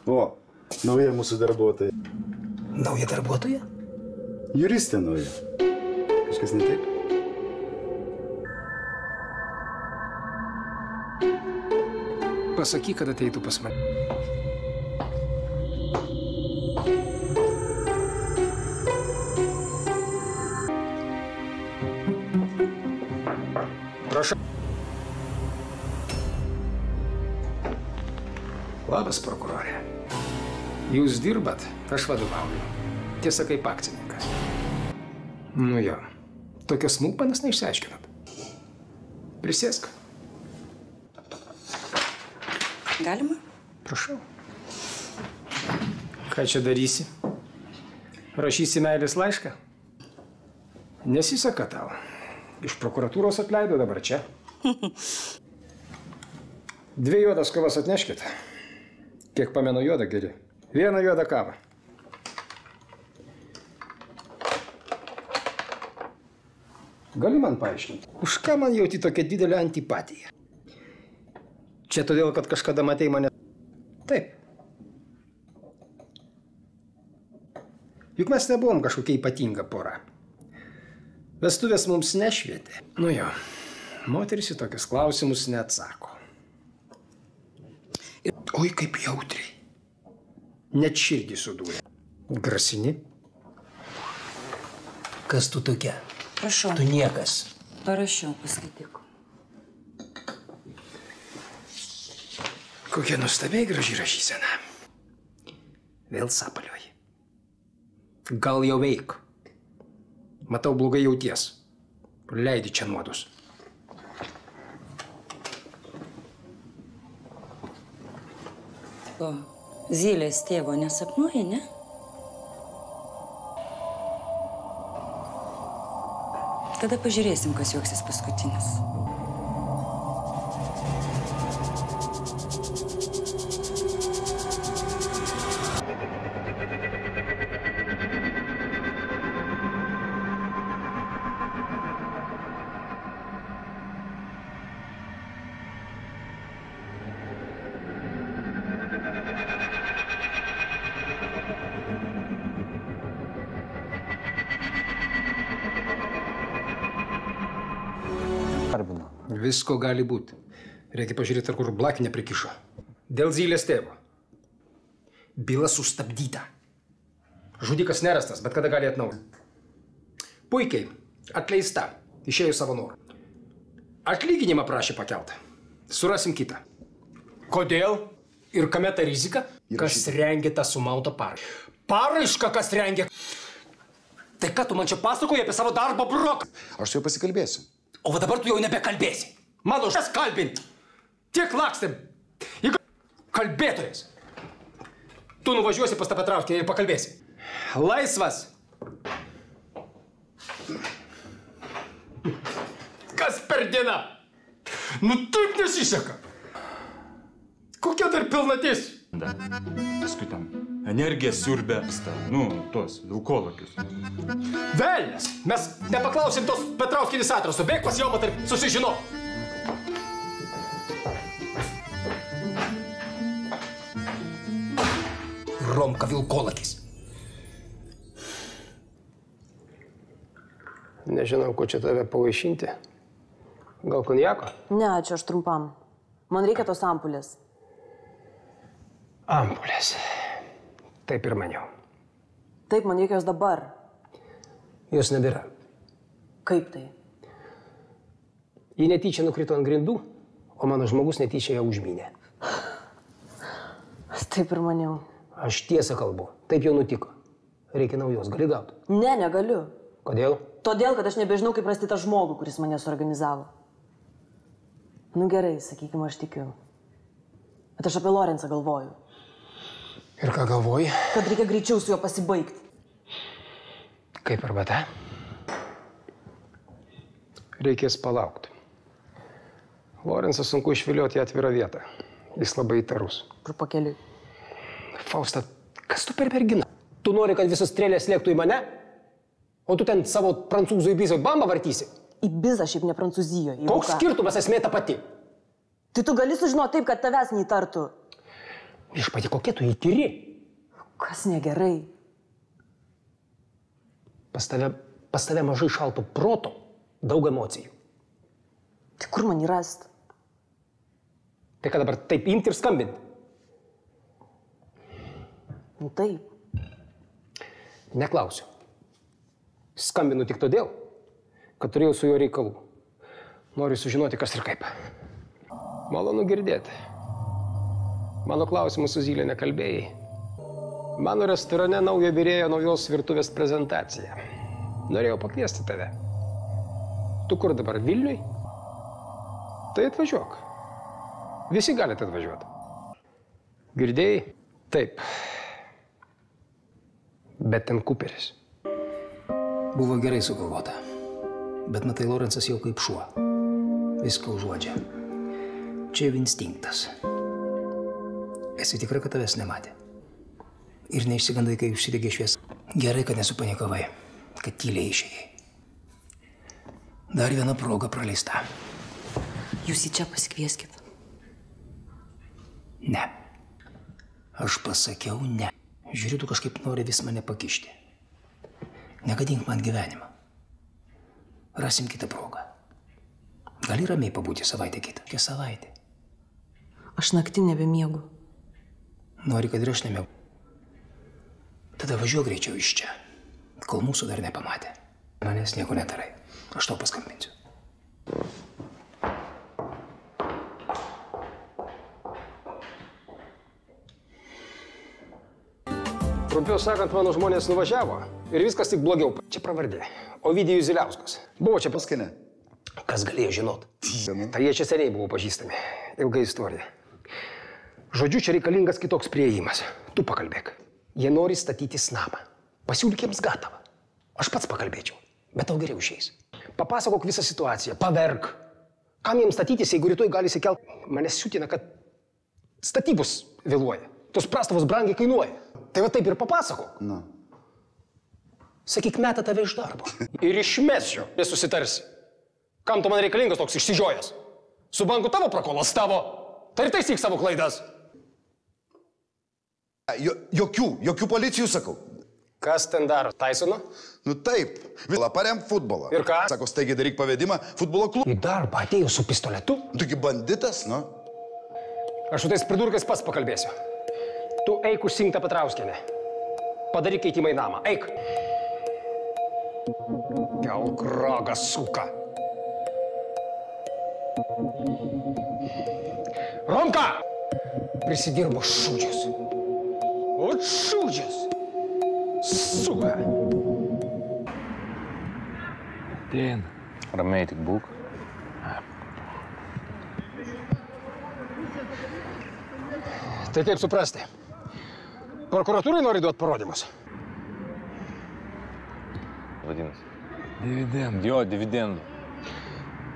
O, nauja mūsų darbuotoja. Nauja darbuotoja? Juristė nauja. Kažkas ne taip? Pasakyk, kad ateitų pas mane. Prašau. Labas, prokurorė. Jūs dirbat, aš vadovauju. Tiesa, kaip akcininkas. Nu jo, tokias smulkmenas neišsiaiškinat. Prisėsk. Galima? Prašau. Ką čia darysi? Rašysi meilės laišką? Nesiseka tau. Iš prokuratūros atleido, dabar čia. 2 juodas kavas atneškit. Kiek pamenu, juodą geri. 1 juodą kavą. Gali man paaiškinti, už ką man jauti tokią didelę antipatiją? Čia todėl, kad kažkada matei mane... Taip. Juk mes nebuvom kažkokia ypatinga pora. Vestuvės mums nešvietė. Nu jo, moteris į tokius klausimus neatsako. Oi, kaip jautriai. Net širdį sudūrė. Grasini? Kas tu tokia? Prašau. Tu niekas. Parašiau, paskaityk. Kokia nuostabiai graži rašysena. Vėl sapalioji. Gal jau veik. Matau, blogai jauties. Leidi čia nuodus. O, Zylės tėvo nesapnuoja, ne? Tada pažiūrėsim, kas juoksis paskutinis. Visko gali būti. Reikia pažiūrėti, ar kur blakį neprikišo. Dėl Zylės tėvo. Byla sustabdyta. Žudikas nerastas, bet kada gali atnaujinti. Puikiai. Atleista. Išėjo savo norų. Atlyginimą prašė pakelt. Surasim kitą. Kodėl? Ir kame ta rizika? Kas rengia tą sumautą paraišką? Paraišką kas rengia? Tai ką tu man čia pasakoji apie savo darbo broką? Aš su juo pasikalbėsiu. O va dabar tu jau nebekalbėsi. Mano šas kalbint. Tiek lakstėm. Kalbėtojas. Tu nuvažiuosi pas tą Petrauskę ir pakalbėsi. Laisvas. Kas per dieną? Nu taip nesiseka. Kokia dar pilnatis? Paskui ten energija siurbė, nu, tos vilkolakius. Velnias! Mes nepaklausim tos Petrauskienės adreso. Bėk pas Jomatą ir susižino. Romka vilkolakis. Nežinau, ko čia tave pavaišinti. Gal konjako? Ne, ačiū, aš trumpam. Man reikia tos ampulės. Ampulės. Taip ir maniau. Taip, man reikia jos dabar. Jos nebėra. Kaip tai? Ji netyčia nukrito ant grindų, o mano žmogus netyčia ją užmynė. Taip ir maniau. Aš tiesą kalbu. Taip jau nutiko. Reikia naujos. Gali gauti? Ne, negaliu. Kodėl? Todėl, kad aš nebežinau, kaip rasti tą žmogų, kuris mane suorganizavo. Nu gerai, sakykime, aš tikiu. Bet aš apie Lorencą galvoju. Ir ką galvoji? Kad reikia greičiau su juo pasibaigti. Kaip arbata? Reikės palaukti. Lorencą sunku išvilioti į atvirą vietą. Jis labai įtarus. Kur pakeliui? Fausta, kas tu per mergina? Tu nori, kad visos strėlės lėktų į mane? O tu ten savo prancūzų Ibizoj bambą vartysi? Ibiza šiaip ne Prancūzijoje. Koks skirtumas, esmė ta pati? Tai tu gali sužinoti taip, kad tavęs neįtartų. Viešpatie, kokie tu įkyri? Kas negerai? Pas tave mažai šalto proto, daug emocijų. Tai kur man įrast? Tai ką dabar taip imti ir skambinti? Nu taip. Neklausiu. Skambinu tik todėl, kad turėjau su juo reikalų. Noriu sužinoti, kas ir kaip. Malonu girdėti. Mano klausimų su Zylė nekalbėjai. Mano restorane naujo virėjo naujos virtuvės prezentacija. Norėjau pakviesti tave. Tu kur dabar, Vilniui? Tai atvažiuok. Visi galite atvažiuoti. Girdėjai? Taip. Bet ten Kuperis. Buvo gerai sugalvota. Bet matai, Lorencas jau kaip šuo. Viską užuodžia. Čia jau instinktas. Esi tikra, kad tavęs nematė. Ir neišsigandai, kai užsidegė šviesa. Gerai, kad nesupanikavai, kad tyliai išėjai. Dar viena proga praleista. Jūs jį čia pasikvieskit. Ne. Aš pasakiau ne. Žiūriu, tu kažkaip nori vis mane pakišti. Negadink man gyvenimą. Rasim kitą progą. Gali ramiai pabūti savaitę kitą. Kokią savaitę? Aš naktį nebemiegu. Nori, kad ir aš nemiegu. Tada važiuok greičiau iš čia, kol mūsų dar nepamatė. Manęs nieko netarai. Aš tau paskambinsiu. Trumpiau sakant, mano žmonės nuvažiavo ir viskas tik blogiau. Čia pravardė. Ovidijus Ziliauskas. Buvo čia paskinė. Kas galėjo žinot? Tai jie čia seniai buvo pažįstami. Ilga istorija. Žodžiu, čia reikalingas kitoks priėjimas. Tu pakalbėk. Jie nori statytis namą. Pasiūlyk jiems gatavą. Aš pats pakalbėčiau, bet tau geriau išeis. Papasakok visą situaciją, paverk. Kam jiems statytis, jeigu rytoj gali įsikelt? Mane siutina, kad statybos vėluoja. Tos prastovos brangiai kainuoja. Tai va taip ir papasakok. Na. Sakyk, meta tave iš darbo. Ir išmesiu, nesusitarsi. Kam tu man reikalingas toks išsižiojęs? Su banku tavo prakolas tavo. Tai ir taisyk savo klaidas. Jokių policijų, sakau. Kas ten daro? Taisono? Nu taip. Vila parem futbolą. Ir ką? Sako, staigiai daryk pavedimą futbolo klubui. Į darbą atėjo su pistoletu? Taigi banditas, nu. Aš su tais pridurkais pats pakalbėsiu. Tu eik užsiimta Petrauskienė. Padaryk keitimą į namą. Eik. Kelk ragą, suka. Romka! Prisidirbo šūdžius. O šūdžius. Suka. Blin. Ramiai tik būk. Tai kaip suprasti? Prokuratūrai nori duoti parodymus? Vadinasi. Dividendų. Jo, dividendų.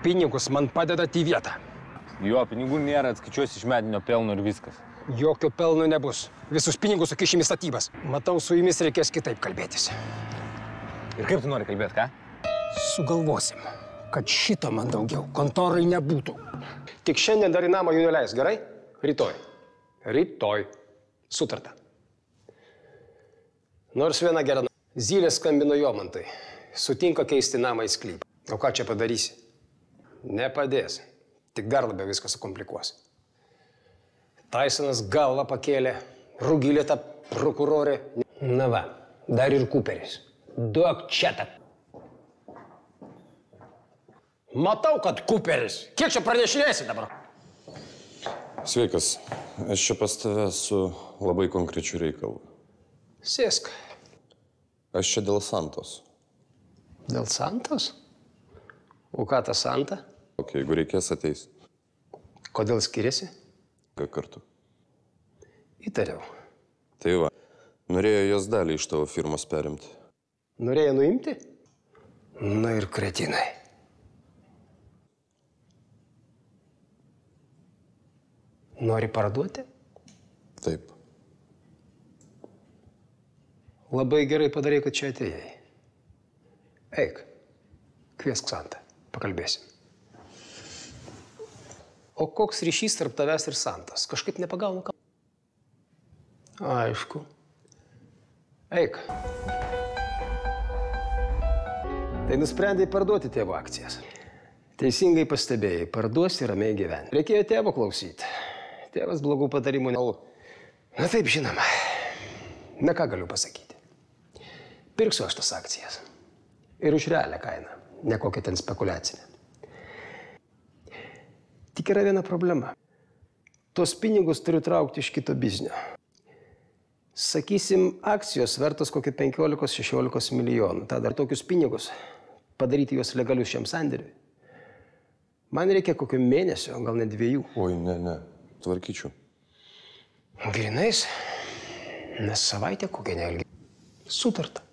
Pinigus man padedat į vietą. Jo, pinigų nėra, atskaičiuosi iš metinio pelno ir viskas. Jokio pelno nebus. Visus pinigus sukišim į statybas. Matau, su jumis reikės kitaip kalbėtis. Ir kaip tu nori kalbėti, ką? Sugalvosim, kad šito man daugiau kontorai nebūtų. Tik šiandien dar į namą jų neleis, gerai? Rytoj. Rytoj. Sutarta. Nors viena gera. Zylė skambino Jomantai. Sutinka keisti namą į sklypą. O ką čia padarysi? Nepadės. Tik dar labiau viską sukomplikuos. Tysonas galvą pakėlė, Rugilė ta prokurorė. Na va, dar ir Cooperis. Duok čia tą. Matau, kad Cooperis. Kiek čia pranešinėsi dabar? Sveikas, aš čia pas tave su labai konkrečiu reikalu. Sėsk. Aš čia dėl Santos. Dėl Santos? O ką ta Santa? Ok, jeigu reikės, ateis. Kodėl skiriasi? Ką kartu? Įtariau. Tai va, norėjo jos dalį iš tavo firmos perimti. Norėjo nuimti? Na ir kretinai. Nori parduoti? Taip. Labai gerai padarai, kad čia atėjai. Eik, kviesk Santą, pakalbėsim. O koks ryšys tarp tavęs ir Santos? Kažkaip nepagaunu ką? Aišku. Eik. Tai nusprendai parduoti tėvo akcijas. Teisingai pastebėjai, parduosi ramiai gyventi. Reikėjo tėvo klausyti. Tėvas blogų patarimų nelau. Na taip, žinoma. Na ką galiu pasakyti. Pirksiu aš tas akcijas. Ir už realią kainą, ne kokią ten spekulacinę. Tik yra viena problema. Tos pinigus turiu traukti iš kito biznio. Sakysim, akcijos vertos kokį 15-16 milijonų. Tada tokius pinigus padaryti juos legalius šiam sandėriui. Man reikia kokio mėnesio, gal net 2. Oi, ne. Tvarkyčiau. Grinais, nes savaitę kokią neilgi. Sutarta.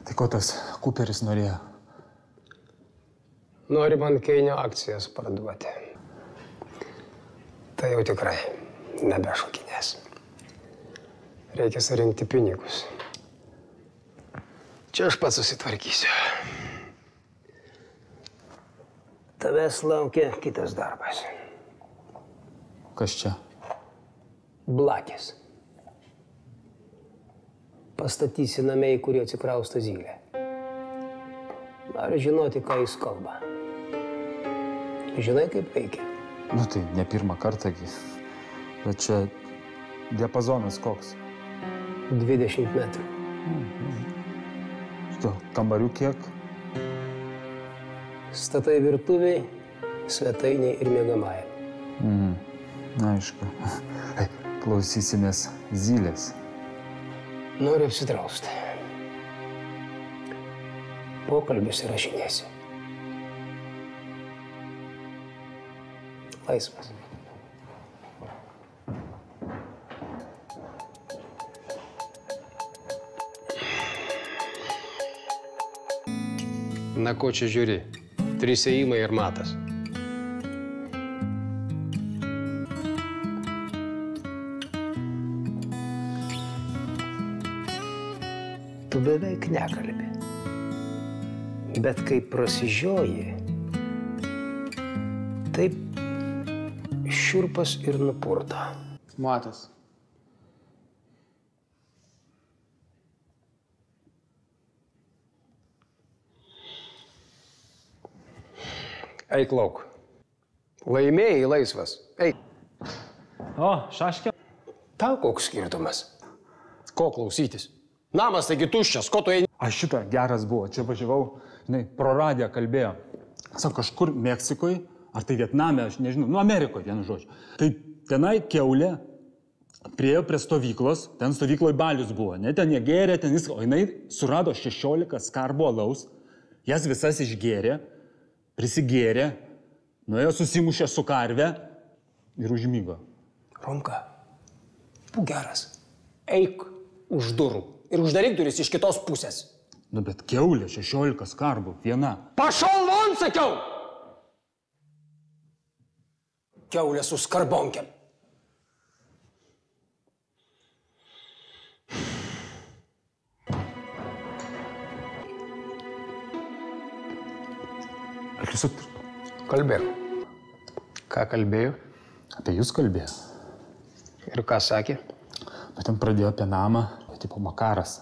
Tai ko tas Cooperis norėjo? Nori man Keinio akcijas parduoti. Tai jau tikrai nebešokinės. Reikia surinkti pinigus. Čia aš pats susitvarkysiu. Tavęs laukia kitas darbas. Kas čia? Blakis. Pastatysi namai, kurie atsikrausto Zylė. Noriu žinoti, ką jis kalba. Žinai, kaip veikia? Nu tai ne pirmą kartą, bet čia diapazonas koks? 20 metrų. Šito, kambarių kiek? Statai virtuviai, svetainiai ir miegamajai. Aišku. Klausysimės Zylės. Noriu apsidrausti. Pokalbius įrašinėsi. Laisvas. Na ko čia žiūri? 3 ėjimai ir matas. Tu beveik nekalbi. Bet kai prasižioji, taip šiurpas ir nupurto. Matas. Eik lauk. Laimėjai laisvas. Eik. O, šaškė. Tau koks skirtumas? Ko klausytis? Namas taigi tuščias, ko tu eini? Aš šitą geras buvo, čia važiavau, žinai, pro radiją kalbėjo. Sako, kažkur Meksikoje, ar tai Vietname, aš nežinau, nu Amerikoje, vienu žodžiu. Tai tenai kiaulė priėjo prie stovyklos, ten stovykloje balius buvo, ne, ten jie gėrė, ten viską, o jinai surado 16 skarbo alaus, jas visas išgėrė, prisigėrė, nuėjo susimušė su karve ir užmygo. Romka, būk geras, eik už durų. Ir uždaryk duris iš kitos pusės. Nu, bet kiaulė 16 skarbų, viena. Pašol von, sakiau! Kiaulė su skarbonkiam. Ar jūs kalbėjau? Ką kalbėjau? Apie jūs kalbėjau. Ir ką sakė? Bet ten pradėjo apie namą, tipo makaras.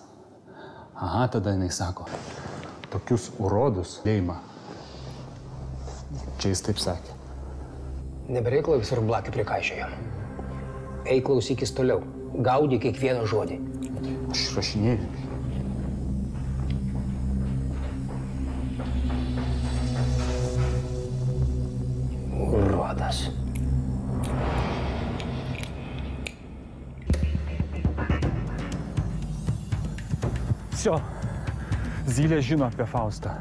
Aha, tada jinai sako, tokius urodus leima. Čia jis taip sakė. Nebereiklai visur blakai prikaišėjom. Eik klausykis toliau. Gaudį kiekvieną žodį. Aš rašinėjau. Urodas. Все. Zylė žino apie Faustą.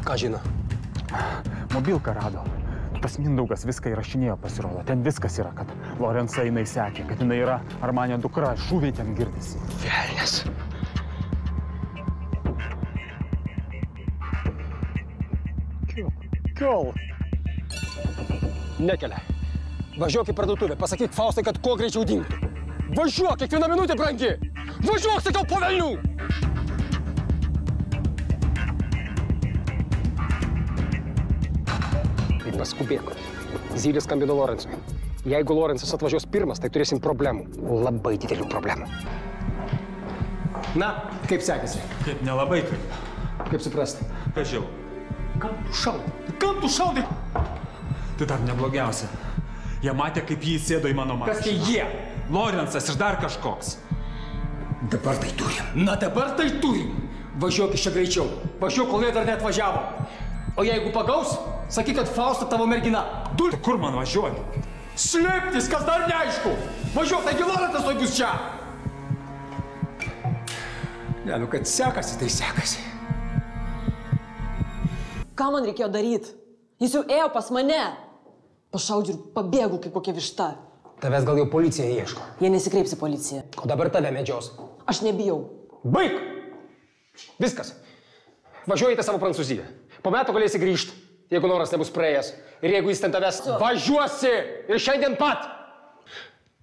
Ką žino? Mobilką rado. Tas Mindaugas viską įrašinėjo, pasirodo. Ten viskas yra, kad Lorenza jinai sekė, kad jinai yra Armanio dukra, šūviai ten girdisi. Velnias. Kiol. Nekelia. Važiuok į parduotuvę, pasakyk Faustai, kad kuo greičiau dingtų. Važiuok, kiekviena minutė brangi. Važiuok, sakiau, po velnių. Tai paskubėk. Zylė skambino Lorenzui. Jeigu Lorenzas atvažiuos pirmas, tai turėsim problemų. Labai didelių problemų. Na, kaip sekėsi? Kaip nelabai kaip. Kaip suprasti? Kažiau. Kam tu šaudai? Kam tu šaudai? Tai dar neblogiausia. Jie matė, kaip jį įsėdo į mano mašiną. Kas tai jie? Lorenzas ir dar kažkoks. Dabar tai turim. Na dabar tai turim. Važiuok iš čia greičiau. Važiuok, kol jie dar neatvažiavo. O jeigu pagaus, sakyk, kad Fausta tavo mergina. Tai kur man važiuoti? Slėptis, kas dar neaišku. Važiuok, taigi Lorenzas tuoj bus čia. Ne, nu kad sekasi, tai sekasi. Ką man reikėjo daryti? Jis jau ėjo pas mane. Pašaudžiu ir pabėgu kaip kokia višta. Tavęs gal jau policija ieško. Jie nesikreips į policiją. O dabar tave medžios. Aš nebijau. Baig! Viskas. Važiuoji į savo Prancūziją. Po metų galėsi grįžti, jeigu noras nebus praėjęs. Ir jeigu jis ten tavęs važiuosi. Ir šiandien pat.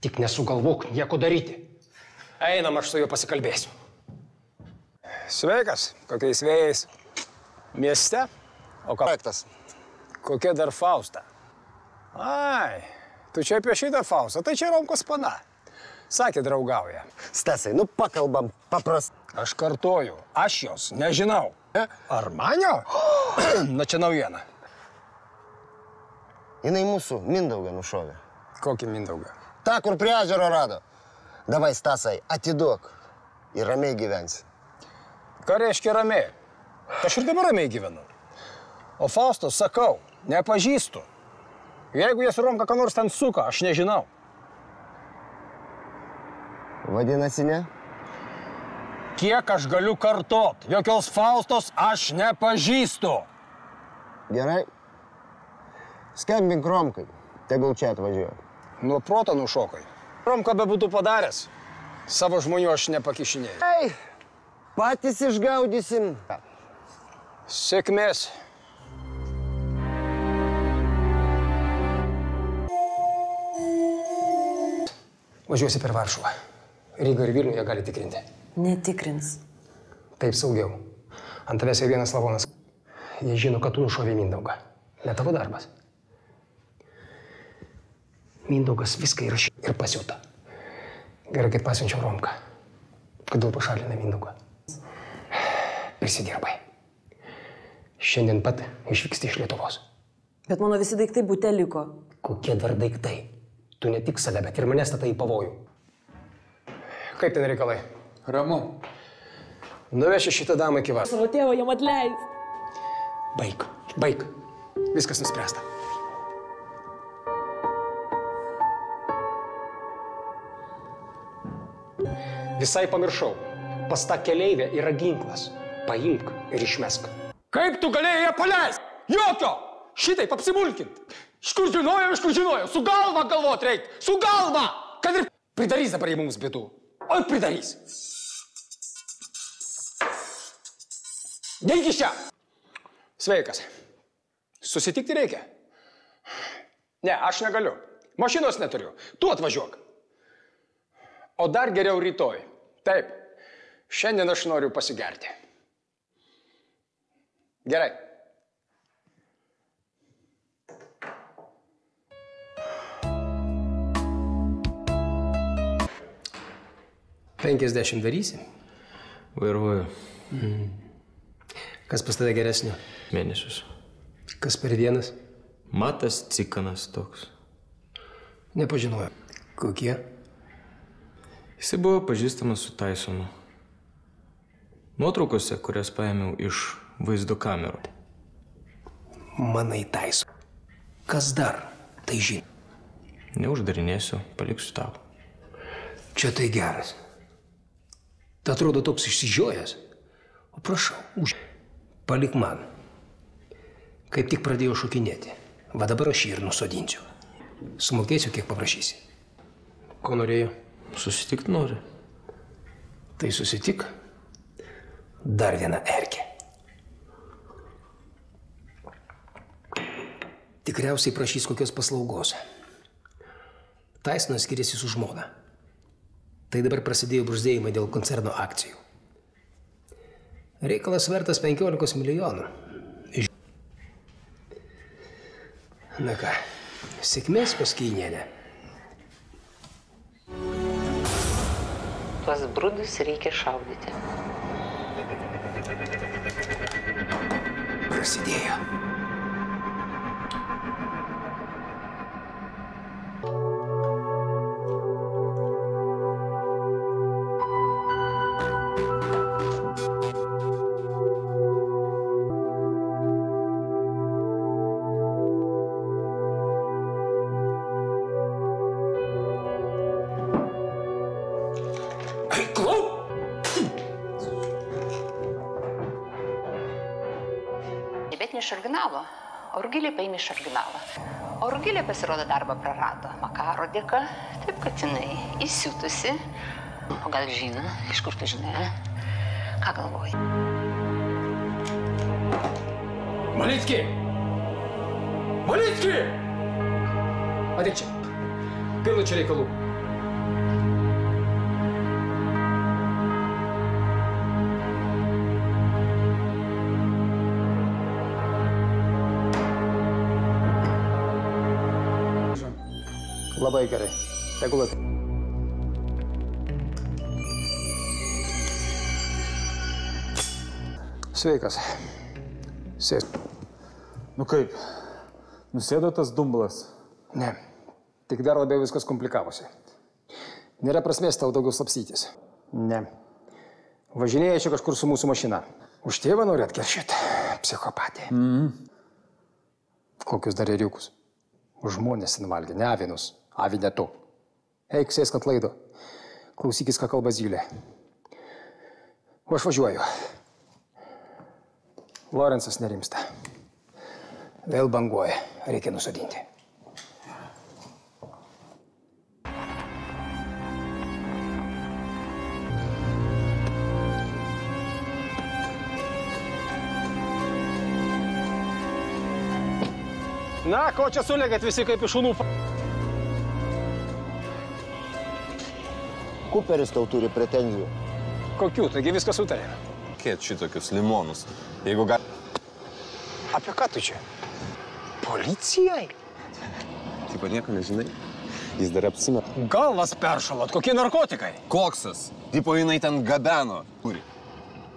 Tik nesugalvok nieko daryti. Einam, aš su juo pasikalbėsiu. Sveikas, kokiais vėjais? Mieste? O ką? Projektas. Kokia dar Fausta? Ai, tu čia apie šitą Faustą, tai čia Romkos pana. Sakė, draugauja. Stasai, nu pakalbam paprastai. Aš kartoju, aš jos nežinau. Armanio? Na čia naujiena. Jinai mūsų Mindaugą nušovė. Kokį Mindaugą? Ta, kur prie ežero rado. Davai, Stasai, atiduok ir ramiai gyvensi. Ką reiškia ramiai? Aš ir dabar ramiai gyvenu. O Faustos, sakau, nepažįstu. Jeigu jie su Romka ką nors ten suka, aš nežinau. Vadinasi, ne? Kiek aš galiu kartot? Jokios Faustos aš nepažįstu. Gerai. Skambink Romkai. Tegul čia atvažiuoja. Nuo proto nušokai. Romka be būtų padaręs. Savo žmonių aš nepakišinėjau. Ei, patys išgaudysim. Sėkmės. Važiuosi per Varšuvą. Rygą ir Vilnių jie gali tikrinti. Netikrins. Taip saugiau. Ant tavęs jau vienas lavonas. Jie žino, kad tu nušovė Mindaugą. Ne tavo darbas. Mindaugas viską įrašė ir pasiūta. Gerai, kad pasiunčiau Romką. Kodėl pašalina Mindaugą? Prisidirbai. Šiandien pat išvyksti iš Lietuvos. Bet mano visi daiktai bute liko. Kokie dar daiktai? Tu ne tik save, bet ir mane statai į pavojų. Kaip ten reikalai? Ramu. Nuveši šitą damą iki vas. Savo tėvo jam atleis. Baig, baig. Viskas nuspręsta. Visai pamiršau. Pas tą keleivę yra ginklas. Paimk ir išmesk. Kaip tu galėjai ją paleist? Jokio! Šitaip apsimulkint. Iš kur žinojau. Su galva galvot reik. Su galva! Kad ir pridarys dabar į mums bėdų. Oi, pridarys. Neik iš čia. Sveikas. Susitikti reikia? Ne, aš negaliu. Mašinos neturiu. Tu atvažiuok. O dar geriau rytoj. Taip. Šiandien aš noriu pasigerti. Gerai. 50 darysi? Vairuoju. Kas pas tave geresnio? Mėnesius. Kas per vienas? Matas Cikanas toks. Nepažinoju. Kokie? Jisai buvo pažįstamas su Tysonu. Nuotraukose, kurias paėmiau iš vaizdo kamerų. Manai Tyson. Kas dar tai žino? Neuždarinėsiu, paliksiu tau. Čia tai geras. Tai atrodo toks išsižiojęs. O prašau, palik man. Kaip tik pradėjau šokinėti. Va dabar aš jį ir nusodinsiu. Sumokėsiu, kiek paprašysi. Ko norėjo? Susitikti nori. Tai susitik. Dar viena erkė. Tikriausiai prašys kokios paslaugos. Tysonas skiriasi su žmona. Tai dabar prasidėjo bruzdėjimai dėl koncerno akcijų. Reikalas vertas 15 milijonų. Na ką, sėkmės pas Keinienę. Tuos brudus reikia šaudyti. Prasidėjo. Bet ne iš originalo. Rugilė paėmė iš originalo. O Rugilė pasirodo darbą prarado Makaro dėka, taip kad jinai įsiutusi. O gal žino, iš kur tu žinai? Ką galvoji? Malicki! Malicki! Ateik čia. Pilna čia reikalų. Labai gerai. Tegul at. Sveikas. Sėsk. Nu kaip? Nusėdo tas dumblas? Ne. Tik dar labiau viskas komplikavosi. Nėra prasmės tau daugiau slapstytis. Ne. Važinėja čia kažkur su mūsų mašina. Už tėvą nori atkeršyti. Psichopatė. Kokius dar ėriukus? Už žmonės nuvalgė, ne avinus. Avi ne tu. Eik, sėsk ant laido. Klausykis, ką kalba Zylė. O aš važiuoju. Lorenzas nerimsta. Vėl banguoja. Reikia nusodinti. Na, ko čia sulegėt visi kaip iš šunų? Kuperis tau turi pretenzijų. Kokių? Taigi viską sutarė. Kėt šitokius limonus. Jeigu gali... Apie ką tu čia? Policijai? Taip, nieko nežinai. Jis dar apsimeta. Galvas peršalot, kokie narkotikai? Koksas? Tipo jinai ten gabeno. Kuri?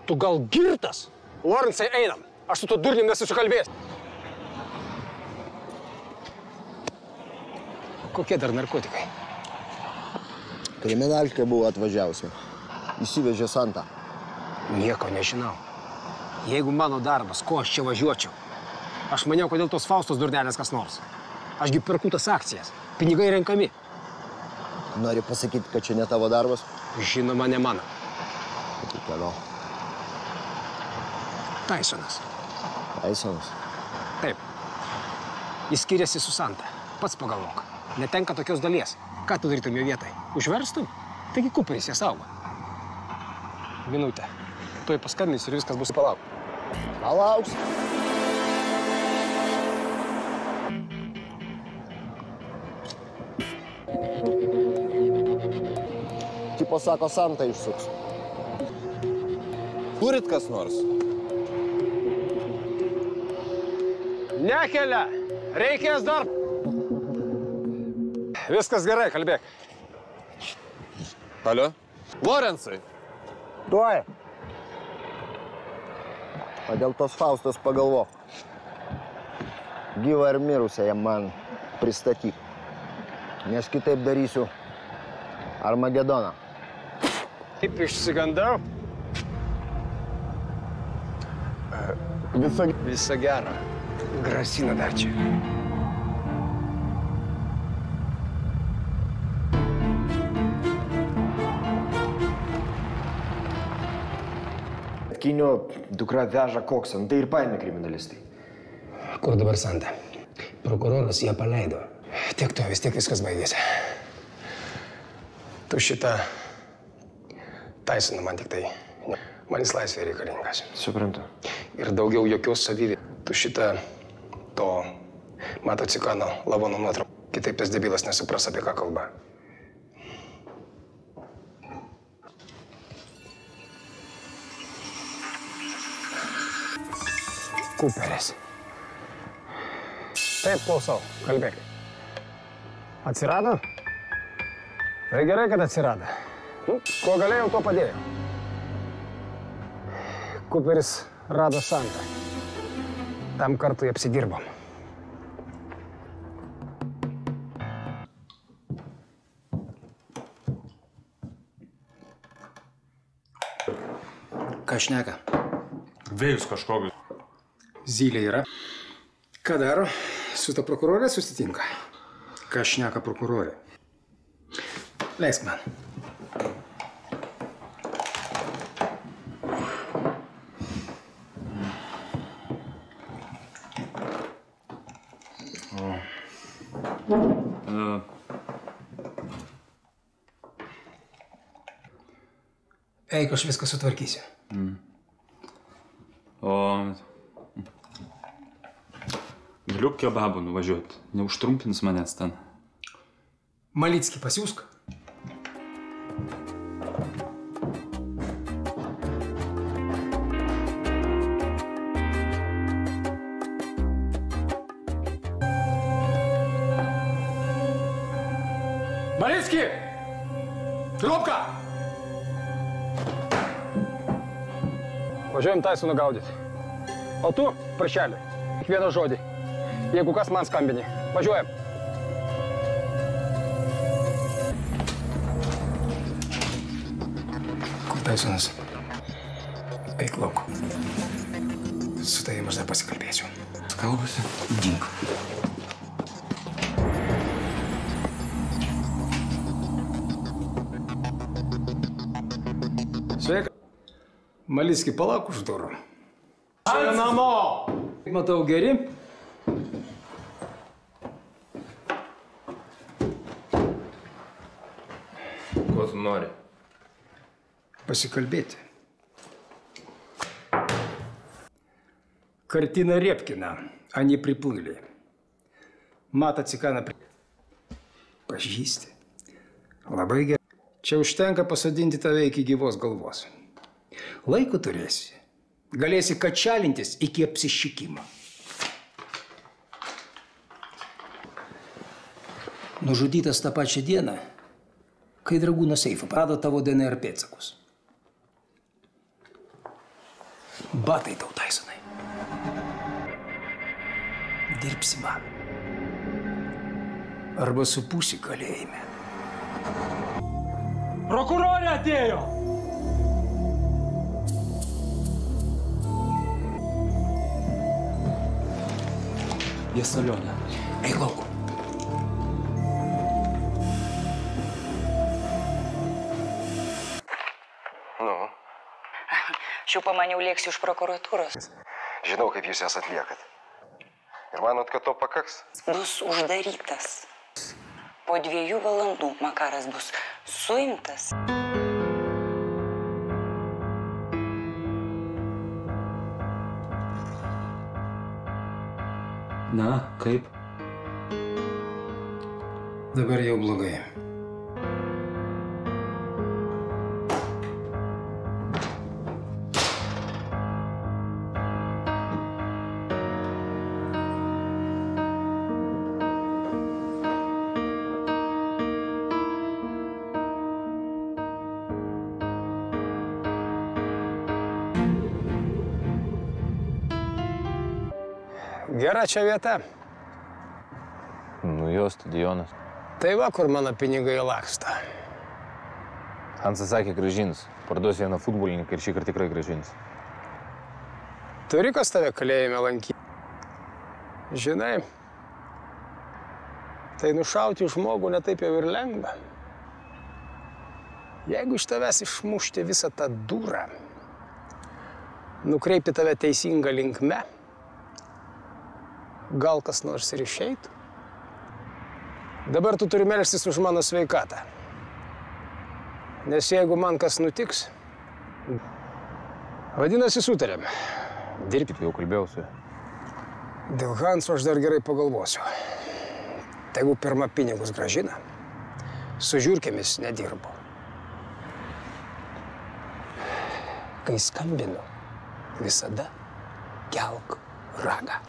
Tu gal girtas? Lorenzai, einam. Aš su tuo durnim nesusikalbėsiu. Kokie dar narkotikai? Kriminalkė buvo atvažiavusi. Įsivežė Santą. Nieko nežinau. Jeigu mano darbas, ko aš čia važiuočiau? Aš maniau, kodėl tos Faustos durnelės kas nors. Ašgi perku tas akcijas. Pinigai renkami. Nori pasakyti, kad čia ne tavo darbas? Žinoma, ne mano. Tai kieno? Tysonas. Tysonas? Taip. Jis skiriasi su Santa. Pats pagalvok. Netenka tokios dalies. Ką tu darytum jo vietai? Užverstum? Taigi Kuperis ją saugo. Minutę. Tuoj paskambins ir viskas bus. Palauk. Palauks. Tipo sako, Santa išsuks. Turit kas nors? Nekelia. Reikės dar. Viskas gerai, kalbėk. Alio? Lorensai! Tuoj. O dėl tos Faustos pagalvok. Gyvą ir mirusią jam man pristatyk. Nes kitaip darysiu Armagedoną. Kaip išsigandau? Visa gera. Grasina dar čia. Kinio dukra veža koksą, tai ir paėmė kriminalistai. Kur dabar Santa? Prokuroras ją paleido. Tiek to, vis tiek viskas baigėsi. Tu šitą Taisoną man tik tai. Man jis laisvė reikalingas. Suprantu. Ir daugiau jokios savybės. Tu šitą to Mato Cikano lavono nuotrauką. Kitaip tas debilas nesupras, apie ką kalba. Kuperis. Taip, klausau, kalbėk. Atsirado? Tai gerai, kad atsirado. Ko galėjau, to padėjau. Kuperis rado Santą. Tam kartui apsidirbom. Ką šneka? Vėjus kažkokius. Zylė yra. Ką daro? Su ta prokurorė susitinka. Ką šneka prokurorė? Leisk man. Eik, aš viską sutvarkysiu. O galiu kebabų nuvažiuoti, neužtrumpins manęs ten. Malickį pasiūsk. Malickį! Trupka! Važiuojam Taisoną gaudyti. O tu, prašelė, kiekvieną žodį. Jeigu kas man skambini. Važiuojam. Kur Taisonas? Eik lauk. Su tavim aš dar pasikalbėsiu. Kalbasi? Dink. Sveika. Malickį, palauk už durų. Čia namo! Matau, geri? Ko tu nori? Pasikalbėti. Картина Репкина. Они приплыли. Matą Cikaną pažįsti. Labai gerai. Čia užtenka pasodinti tave iki gyvos galvos. Laiko turėsi. Galėsi kačialintis iki apsišikimo. Nužudytas tą pačią dieną, kai Dragūno seifą rado tavo DNR pėdsakus. Batai tau, Taisonai. Dirbsi man. Arba supūsi kalėjime. Prokurorė atėjo! Jesalionė. Eik lauk. Nu? Aš jau pamaniau lėksiu iš prokuratūros. Žinau, kaip jūs jas atliekat. Ir manot, kad to pakaks? Bus uždarytas. Po 2 valandų Makaras bus suimtas. Na, kaip? Dabar jau blogai. Gera čia vieta. Nu jo, stadionas. Tai va, kur mano pinigai laksta. Hansas sakė, grąžins. Parduos vieną futbolininką ir šį kartą tikrai grąžins. Turi kas tave kalėjime lankyti? Žinai, tai nušauti žmogų netaip jau ir lengva. Jeigu iš tavęs išmušti visą tą durą, nukreipti tave teisingą linkme, gal kas nors ir išeitų. Dabar tu turi melstis už mano sveikatą. Nes jeigu man kas nutiks, vadinasi, sutarėm. Dirbkit, jau kalbėjau su juo. Dėl Hanso aš dar gerai pagalvosiu. Tegu pirma pinigus grąžina, su žiurkėmis nedirbu. Kai skambinu, visada kelk ragą.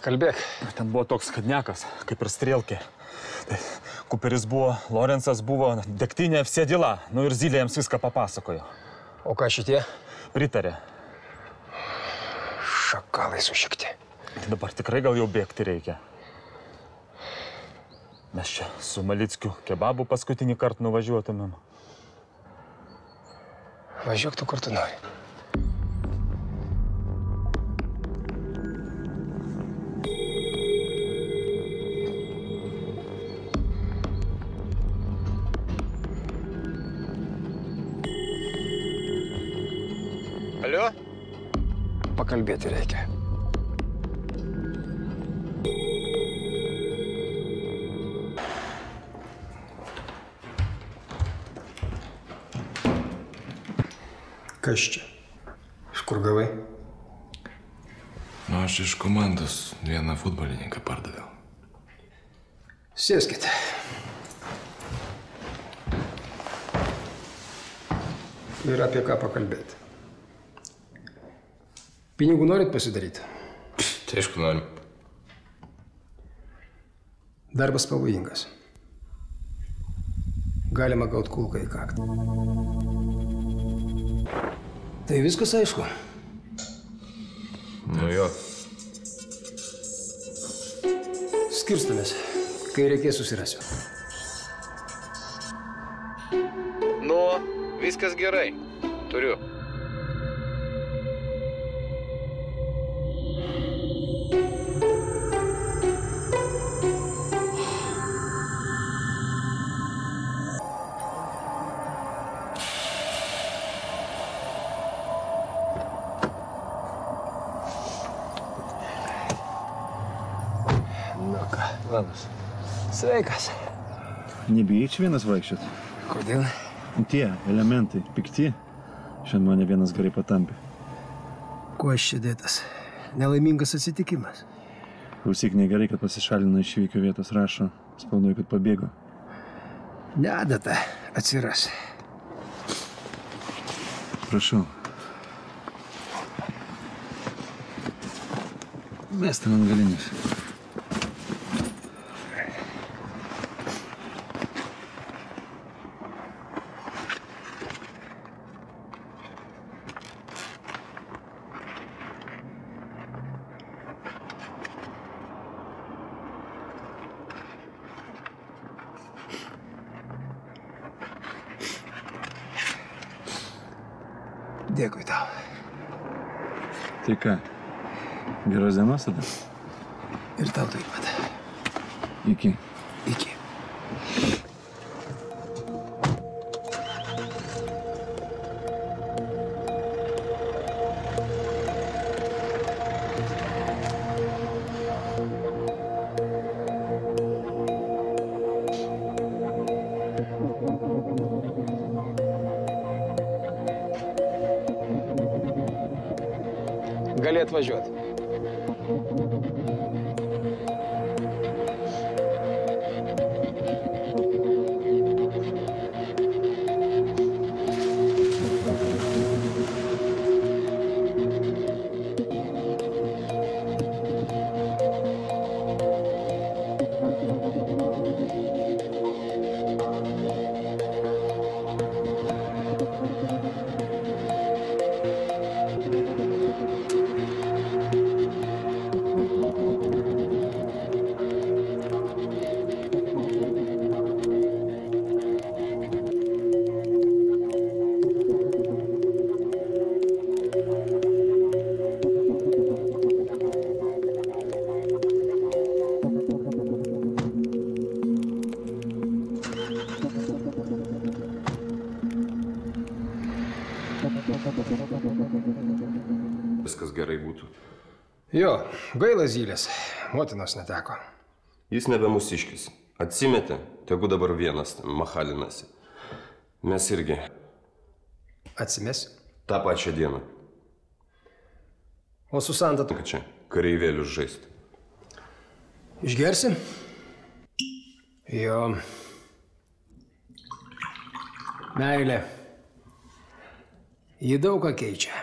Kalbėk. Ten buvo toks kadnekas, kaip ir Strielkė. Tai Kuperis buvo, Lorenzas buvo, degtinė Vsėdila. Nu ir Zylė jiems viską papasakojo. O ką šitie? Pritarė. Šakalai sušikti. Tai dabar tikrai gal jau bėgti reikia. Mes čia su Malickiu kebabu paskutinį kartą nuvažiuotumėm. Važiuok tu, kur tu nori. Alio? Pakalbėti reikia. Kas čia? Iš kur gavai? Nu, aš iš komandos vieną futbolininką pardaviau. Sėskite. Ir apie ką pakalbėti. Pinigų norit pasidaryti? Tai aišku, norim. Darbas pavojingas. Galima gauti kulką į kaktą. Tai viskas aišku. Nu jo. Skirstomės. Kai reikės, susirasiu. Nu, viskas gerai. Turiu. Labas. Sveikas. Nebijai čia vienas vaikščiot? Kodėl? Tie elementai pikti. Šiandien mane vienas gerai patampė. Kuo aš čia dėtas? Nelaimingas atsitikimas. Klausyk, negerai, kad pasišalino iš įvykio vietos, rašo. Spaudoju, kad pabėgo. Nedata atsiras. Prašau. Mesti man galinius. Dėkui tau. Tai ką? Geros dienos tada? Ir tau taip pat. Iki. Iki. Gali atvažiuoti. Viskas gerai būtų. Jo, gaila Zylės. Motinos neteko. Jis nebe mūsiškis. Atsimetė, tegu dabar vienas machalinasi. Mes irgi. Atsimesi? tą pačią dieną. O su Santa tu? Čia, kareivėlius žaisti. Išgersi? Jo. Meilė. Ji daug ką keičia.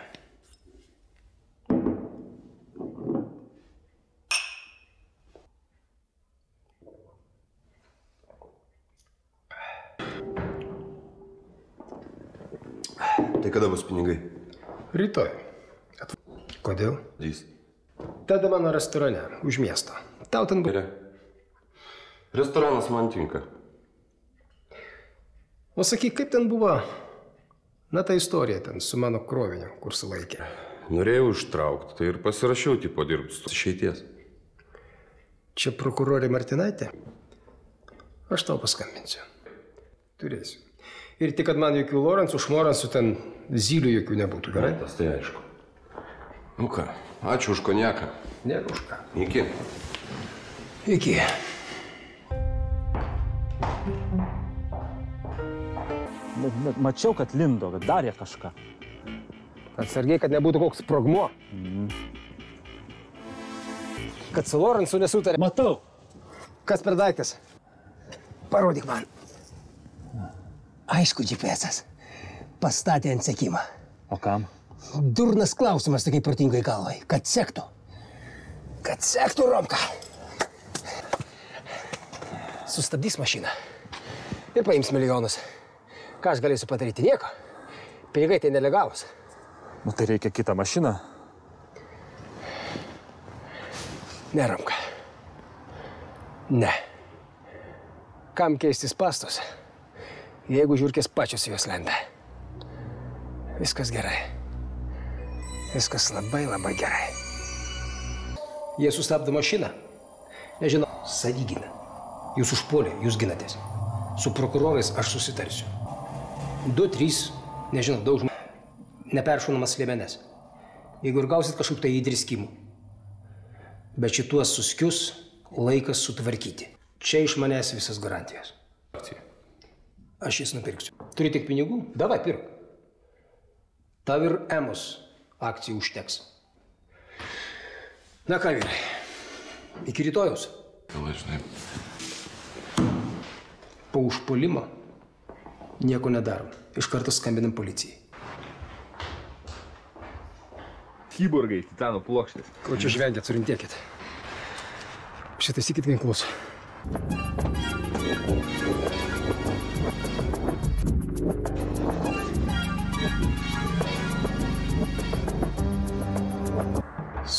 Tai kada bus pinigai? Rytoj. Kodėl? Dys. Tada mano restorane, už miesto. Tau ten buvo. Restoranas man tinka. O sakyk, kaip ten buvo? Na, ta istorija ten su mano kroviniu, kur sulaikė. Norėjau ištraukti, tai ir pasirašiau tipo dirbti su išeities. Čia prokurorė Martinaitė? Aš tau paskambinsiu. Turėsiu. Ir tik, kad man jokių Lorensų, Šmorensų, ten Zylių jokių nebūtų, gerai? Tas tai aišku. Nu ką, ačiū už konjaką. Nėra už ką. Iki. Iki. Bet mačiau, kad lindo, kad darė kažką. Atsargiai, kad nebūtų koks sprogmuo. Kad su Lorensu nesutarė. Matau. Kas per daiktas? Parodyk man. Aišku, GPS-as. Pastatė ant sekimą. O kam? Durnas klausimas tokiai protingai galvai. Kad sektų. Kad sektų, Romka. Sustabdys mašiną. Ir paims milijonus. Ką aš galėsiu padaryti? Nieko. Pinigai tai nelegalus. Nu, tai reikia kitą mašiną. Ne, Romka. Ne. Kam keistis pastus, jeigu žiūrkės pačios jos lenda? Viskas gerai. Viskas labai, labai gerai. Jie sustabdo mašiną. Nežinau, savigina. Jūs užpuolė, jūs ginatės. Su prokurorais aš susitarsiu. 2, 3, nežinau, daug žmonių. Neperšaunamas liemenes. Jeigu ir gausit kažkokių tai įdriskimų. Bet šituos suskius laikas sutvarkyti. Čia iš manęs visas garantijos. Aš jas nupirksiu. Turi tik pinigų? Davai, pirk. Tau ir Emos akcijų užteks. Na ką, vyrai, iki rytojaus. Gal žinai. Po užpuolimo nieko nedarom. Iš karto skambinam policijai. Kiborgai, titano plokštės. Ko čia žvengiat, surintėkit. Šitaisykit ginklus.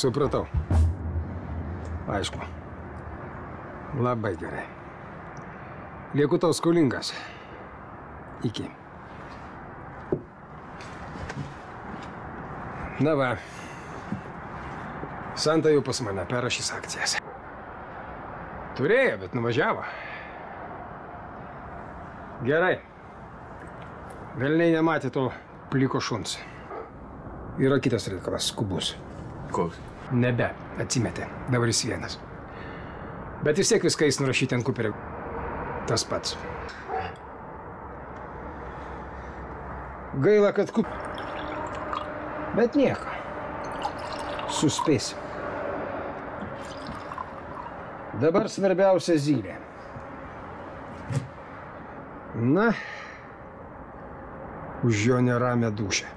Supratau. Aišku. Labai gerai. Lieku tau skolingas. Iki. Na va. Santa jau pas mane perrašys akcijas. Turėjo, bet nuvažiavo. Gerai. Velniai nematė to pliko šuns. Yra kitas reikalas, skubus. Koks? Nebe, atsimetė. Dabar jis vienas. Bet vis tiek viską jis nurašyti ant kuperio. Tas pats. Gaila, kad Bet nieko. Suspėsi. Dabar svarbiausia Zylė. Na, už jo neramę dūšią.